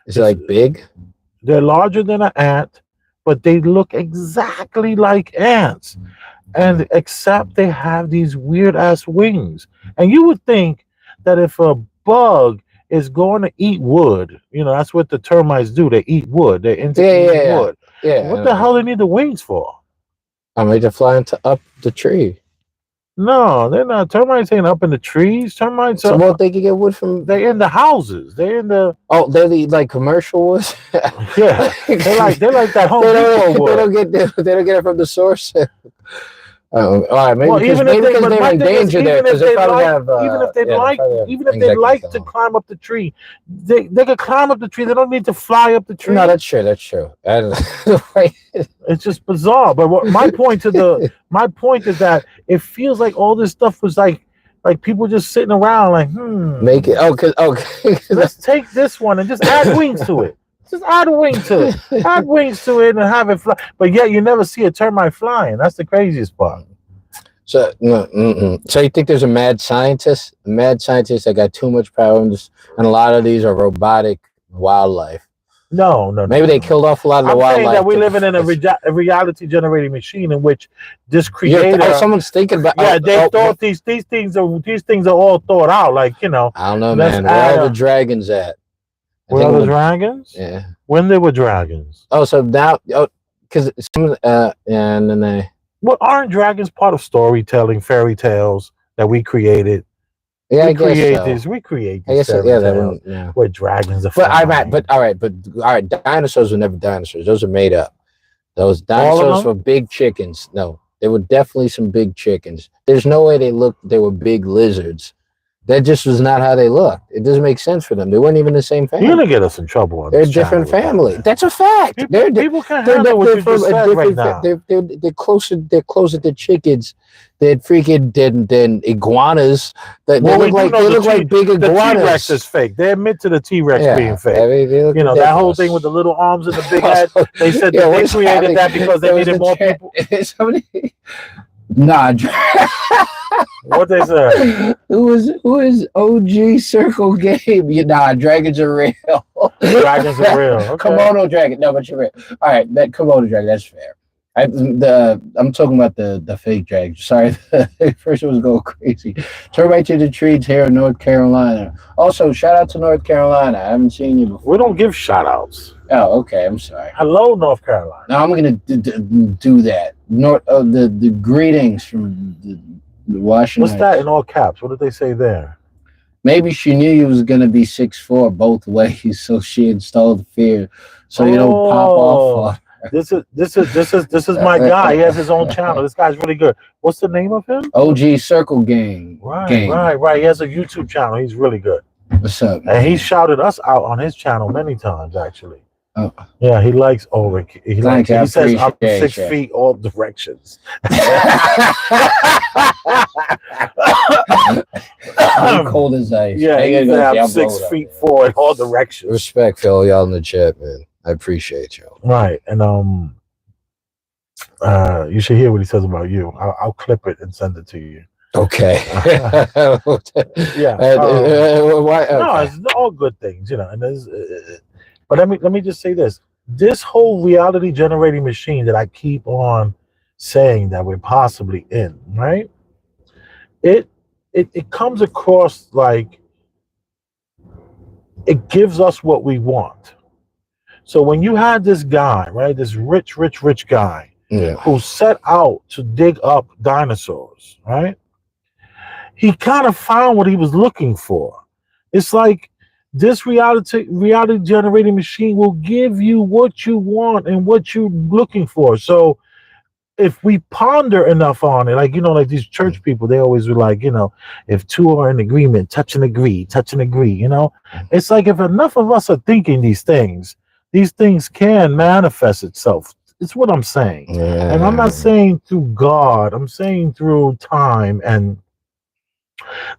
Is it like big? They're larger than an ant, but they look exactly like ants. And except they have these weird ass wings. And you would think that if a bug is going to eat wood, that's what the termites do. They eat wood. They're into eating wood. Yeah. What the hell do they need the wings for? I made to fly up the tree. No, they're not. Termites ain't up in the trees. Termites are. Well, they can get wood from. They're in the houses. They're in the. Oh, they're the commercial woods. Yeah, they're like that Home Depot wood. They don't get it from the source. All right, maybe well, because they're in danger there, because they probably have. Even if they like to climb up the tree, they could climb up the tree. They don't need to fly up the tree. No, that's true. It's just bizarre. But my point is that it feels like all this stuff was like people just sitting around like, make it. Okay. Let's take this one and just add wings to it. Just add a wing to it. Add wings to it and have it fly. But yet you never see a termite flying. That's the craziest part. So So you think there's a mad scientist that got too much power, and a lot of these are robotic wildlife? No. Maybe they killed off a lot of the wildlife. I'm saying that we're living in a reality generating machine in which this creator. Someone's thinking about. Yeah, they thought these things are all thought out. Like I don't know, man. Where are the dragons at? Where are the dragons? Yeah. When they were dragons. Oh, so now, because some and then they. Well, aren't dragons part of storytelling, fairy tales that we created? Yeah, we create these fairy tales where dragons are. But all right, dinosaurs were never dinosaurs. Those are made up. Those dinosaurs were big chickens. No, they were definitely some big chickens. There's no way they were big lizards. That just was not how they looked. It doesn't make sense for them. They weren't even the same family. You're gonna get us in trouble. On They're a this different channel, family. man. That's a fact. People can't handle what you just said right now. They're closer to chickens than freaking than iguanas. They look like big iguanas. The T-Rex is fake. They admit to the T-Rex being fake. I mean, you know, that whole thing with the little arms and the big head. They said that they created that because they needed more people. Nah. What they said? Who is OG Circle Game? Dragons are real. Dragons are real. Okay. Komodo dragon. No, but you're real. All right, that Komodo dragon. That's fair. I'm talking about the fake dragon. Sorry, the first one was going crazy. Turn right to the trees here in North Carolina. Also, shout out to North Carolina. I haven't seen you before. We don't give shout outs. Oh, okay. I'm sorry. Hello, North Carolina. Now I'm gonna do that. The greetings from the Washington. What's that in all caps? What did they say there? Maybe she knew you was gonna be 6'4" both ways, so she installed fear, so you don't pop off. This is my guy. He has his own channel. This guy's really good. What's the name of him? OG Circle Gang. Right. He has a YouTube channel. He's really good. What's up? And he shouted us out on his channel many times, actually. Oh. Yeah, he likes Ulrich. He says up to 6 feet all directions. I'm cold as ice. Yeah, I'm 6 feet 4 in all directions. Respect for all y'all in the chat, man. I appreciate you. Right, and you should hear what he says about you. I'll clip it and send it to you. Okay. Yeah. Why? Okay. No, it's all good things, you know. And there's, but let me just say this: this whole reality generating machine that I keep on saying that we're possibly in, right? It comes across like it gives us what we want. So when you had this guy, right, this rich guy, who set out to dig up dinosaurs, right? He kind of found what he was looking for. It's like this reality generating machine will give you what you want and what you're looking for. So if we ponder enough on it, like, you know, like these church people, they always were like, you know, if two are in agreement, touch and agree, you know? It's like if enough of us are thinking these things can manifest itself. It's what I'm saying. Yeah. And I'm not saying through God. I'm saying through time and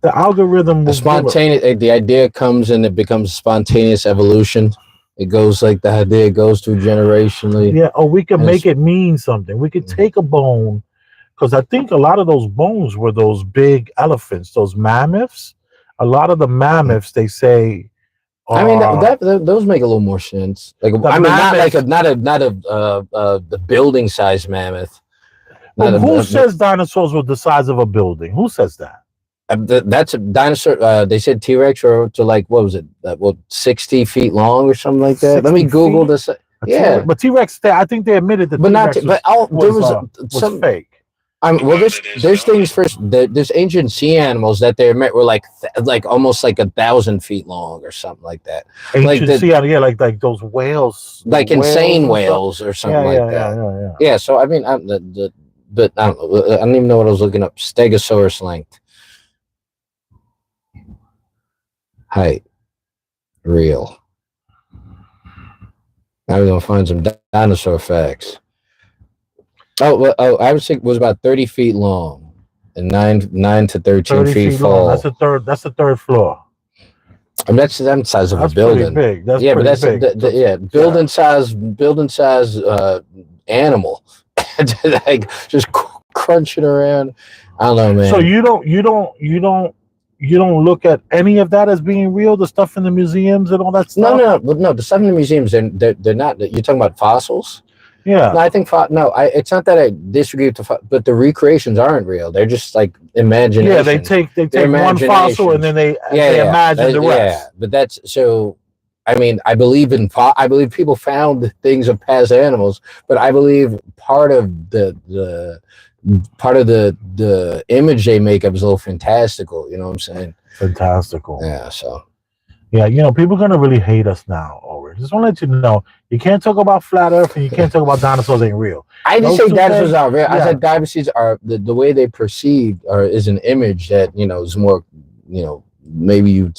the algorithm. The idea comes and it becomes spontaneous evolution. It goes like the idea goes through generationally. Yeah, or we can make it mean something. We could take a bone, because I think a lot of those bones were those big elephants, those mammoths. A lot of the mammoths, they say. I mean, those make a little more sense. Like, I mean, not the building size mammoth. Who says dinosaurs were the size of a building? Who says that? That's a dinosaur. They said T-Rex or to like, what was it? 60 feet long or something like that. Let me Google this. Yeah, but T-Rex. I think they admitted that. But T-Rex was some fake. There's things first. There's ancient sea animals that they admit were like almost like 1,000 feet long or somment like that. Ancient sea animals, like those whales, like insane whales or something like that. Yeah. So I mean, but I don't even know what I was looking up. Stegosaurus length. Height, real. Now we're gonna find some dinosaur facts. I would say it was about 30 feet long and 9 to 13 feet tall. That's the third floor. I mean, that's the size of a building. Big. That's big. Building size animal, like just crunching around. I don't know, man. So you don't look at any of that as being real, the stuff in the museums and all that stuff? No, the stuff in the museums, they're not. You're talking about fossils? Yeah. No, I think, it's not that I disagree with but the recreations aren't real. They're just like imagination. Yeah, they take one fossil and then they imagine the rest. Yeah, but that's, so, I mean, I believe people found things of past animals, but I believe part of the image they make up is a little fantastical, you know what I'm saying? Fantastical. Yeah, so. Yeah, you know, people are going to really hate us now over it. Just want to let you know, you can't talk about flat earth and you can't talk about dinosaurs ain't real. I didn't say dinosaurs are real. I said dinosaurs are, the way they perceive is an image that, you know, is more, you know, maybe you'd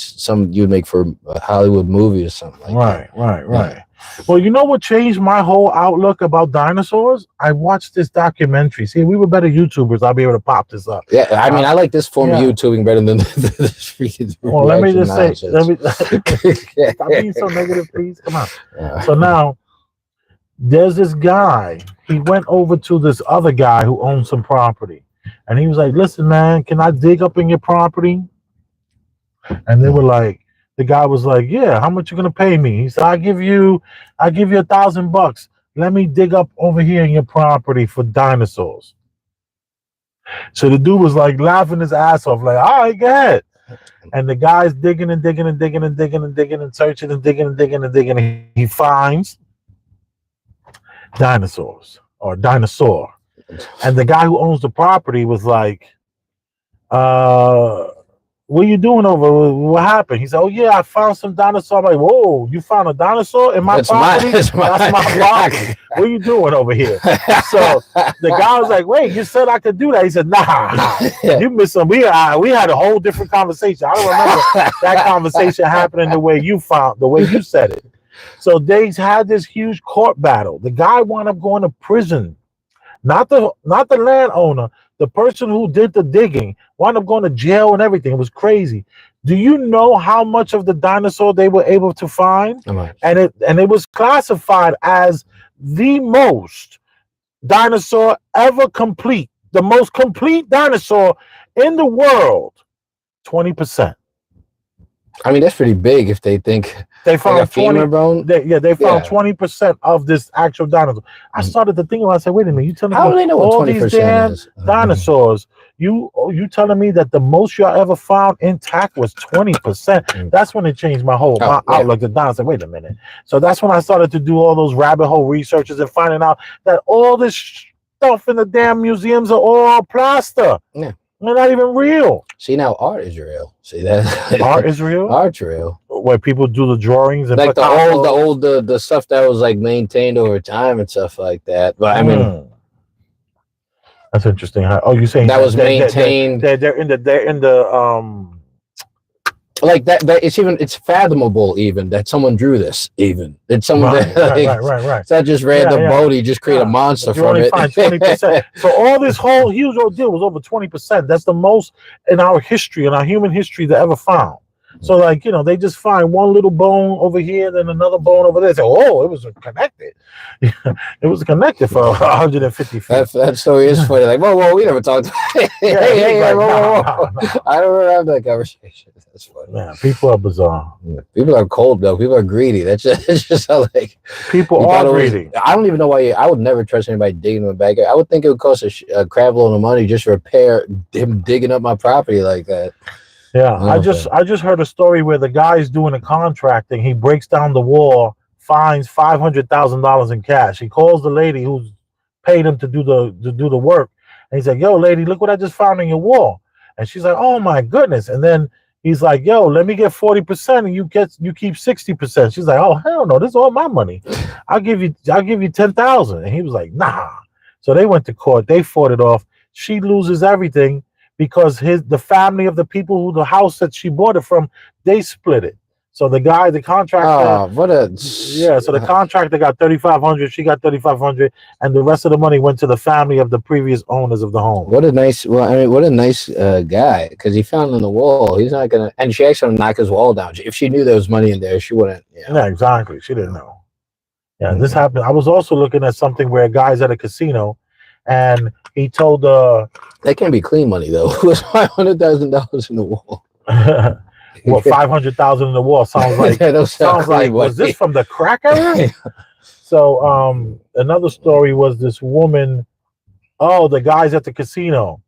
make for a Hollywood movie or something like that. Right. Well, you know what changed my whole outlook about dinosaurs? I watched this documentary. See, we were better YouTubers. I'll be able to pop this up. Yeah, I mean, I like this form of YouTubing better than this freaking. Well, let me just say, stop being so negative, please. Come on. Yeah. So now, there's this guy. He went over to this other guy who owns some property, and he was like, "Listen, man, can I dig up in your property?" And they were like, the guy was like, "Yeah, how much you gonna pay me?" He said, "I give you $1,000. Let me dig up over here in your property for dinosaurs." So the dude was like laughing his ass off, like, "All right, go ahead." And the guy's digging and digging and digging and digging and digging and searching and digging and digging and digging. And he finds dinosaurs or dinosaur. And the guy who owns the property was like, "What are you doing over? What happened?" He said, "Oh yeah, I found some dinosaur." I'm like, "Whoa, you found a dinosaur in my property?" That's my property. What are you doing over here? So the guy was like, "Wait, you said I could do that?" He said, "Nah, you missed some. We had a whole different conversation. I don't remember that conversation happening the way you said it." So they had this huge court battle. The guy wound up going to prison. Not the landowner, the person who did the digging wound up going to jail and everything. It was crazy. Do you know how much of the dinosaur they were able to find? And it was classified as the most dinosaur ever complete, the most complete dinosaur in the world. 20%. I mean, that's pretty big if they think they found 20 bone. They found 20% of this actual dinosaur. I started to think about it. I said, wait a minute, you telling me how do they know what all these damn dinosaurs? You telling me that the most y'all ever found intact was 20%? That's when it changed my whole outlook to dinosaurs. Wait a minute. So that's when I started to do all those rabbit hole researches and finding out that all this stuff in the damn museums are all plaster. Yeah. They're not even real. See, now art is real. See that? Art is real? Art's real. Where people do the drawings and like the stuff that was like maintained over time and stuff like that. But I mean, that's interesting. Oh, you're saying that was maintained. They're in the like that it's fathomable even that someone drew this. Even it's someone right. It's not just random boat. He just create a monster from it. 20%. So all this whole huge ordeal was over 20%. That's the most in our history, in our human history, they ever found. So like, they just find one little bone over here, then another bone over there. Say, oh, it was connected. It was connected for 150 feet. That story is funny. Like, whoa, we never talked. Hey, whoa. I don't remember that conversation. That's funny. Man, people are bizarre. People are cold though. People are greedy. That's just how like people are greedy. I don't even know why. I would never trust anybody digging in my backyard. I would think it would cost a crap load of money just to repair him digging up my property like that. Yeah, I just heard a story where the guy's doing a contracting. He breaks down the wall, finds $500,000 in cash. He calls the lady who's paid him to do the work, and he's like, "Yo, lady, look what I just found in your wall." And she's like, "Oh my goodness!" And then he's like, "Yo, let me get 40%, and you keep 60%." She's like, "Oh hell no, this is all my money. I'll give you 10,000." And he was like, "Nah." So they went to court. They fought it off. She loses everything. Because the family of the people who the house that she bought it from, they split it. So the contractor. So the contractor got $3,500, she got $3,500, and the rest of the money went to the family of the previous owners of the home. What a nice guy, because he found it on the wall. He's not gonna, and she actually knock his wall down. If she knew there was money in there, she wouldn't. Yeah, exactly. She didn't know. Yeah, this happened. I was also looking at something where a guy's at a casino, and he told that can't be clean money though. It was $500,000 in the wall. Well, 500,000 in the wall sounds like was this from the crack era? So another story was this woman. Oh, the guy's at the casino,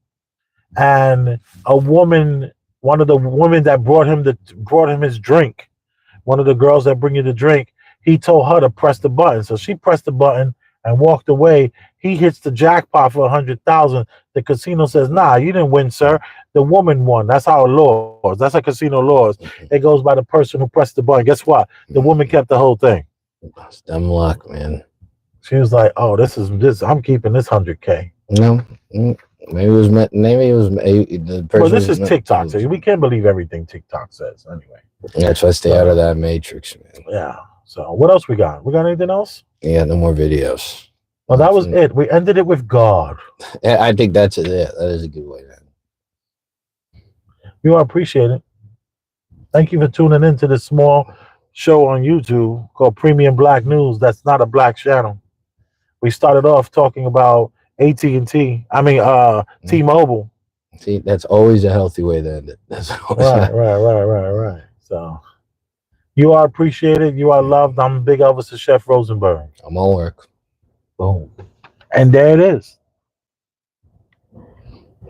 and one of the women that brought him his drink, one of the girls that bring you the drink, he told her to press the button. So she pressed the button and walked away. He hits the jackpot for 100,000. The casino says, "Nah, you didn't win, sir. The woman won." That's our laws. That's our casino laws. It goes by the person who pressed the button. Guess what? The woman kept the whole thing. That's dumb luck, man. She was like, "Oh, this. I'm keeping this 100K." No, Maybe it was the person. Well, this is TikTok, so we can't believe everything TikTok says. Anyway, that's why I stay out of that matrix, man. Yeah. So what else we got? We got anything else? Yeah, no more videos. Well, that was it. We ended it with God. I think that's it. Yeah, that is a good way to end. You appreciate it. Thank you for tuning in to this small show on YouTube called Premium Black News. That's not a black channel. We started off talking about AT&T. I mean, T-Mobile. See, that's always a healthy way to end it. That's Right. So you are appreciated. You are loved. I'm Big Elvis, the Chef Rosenberg. I'm all work. Boom. And there it is.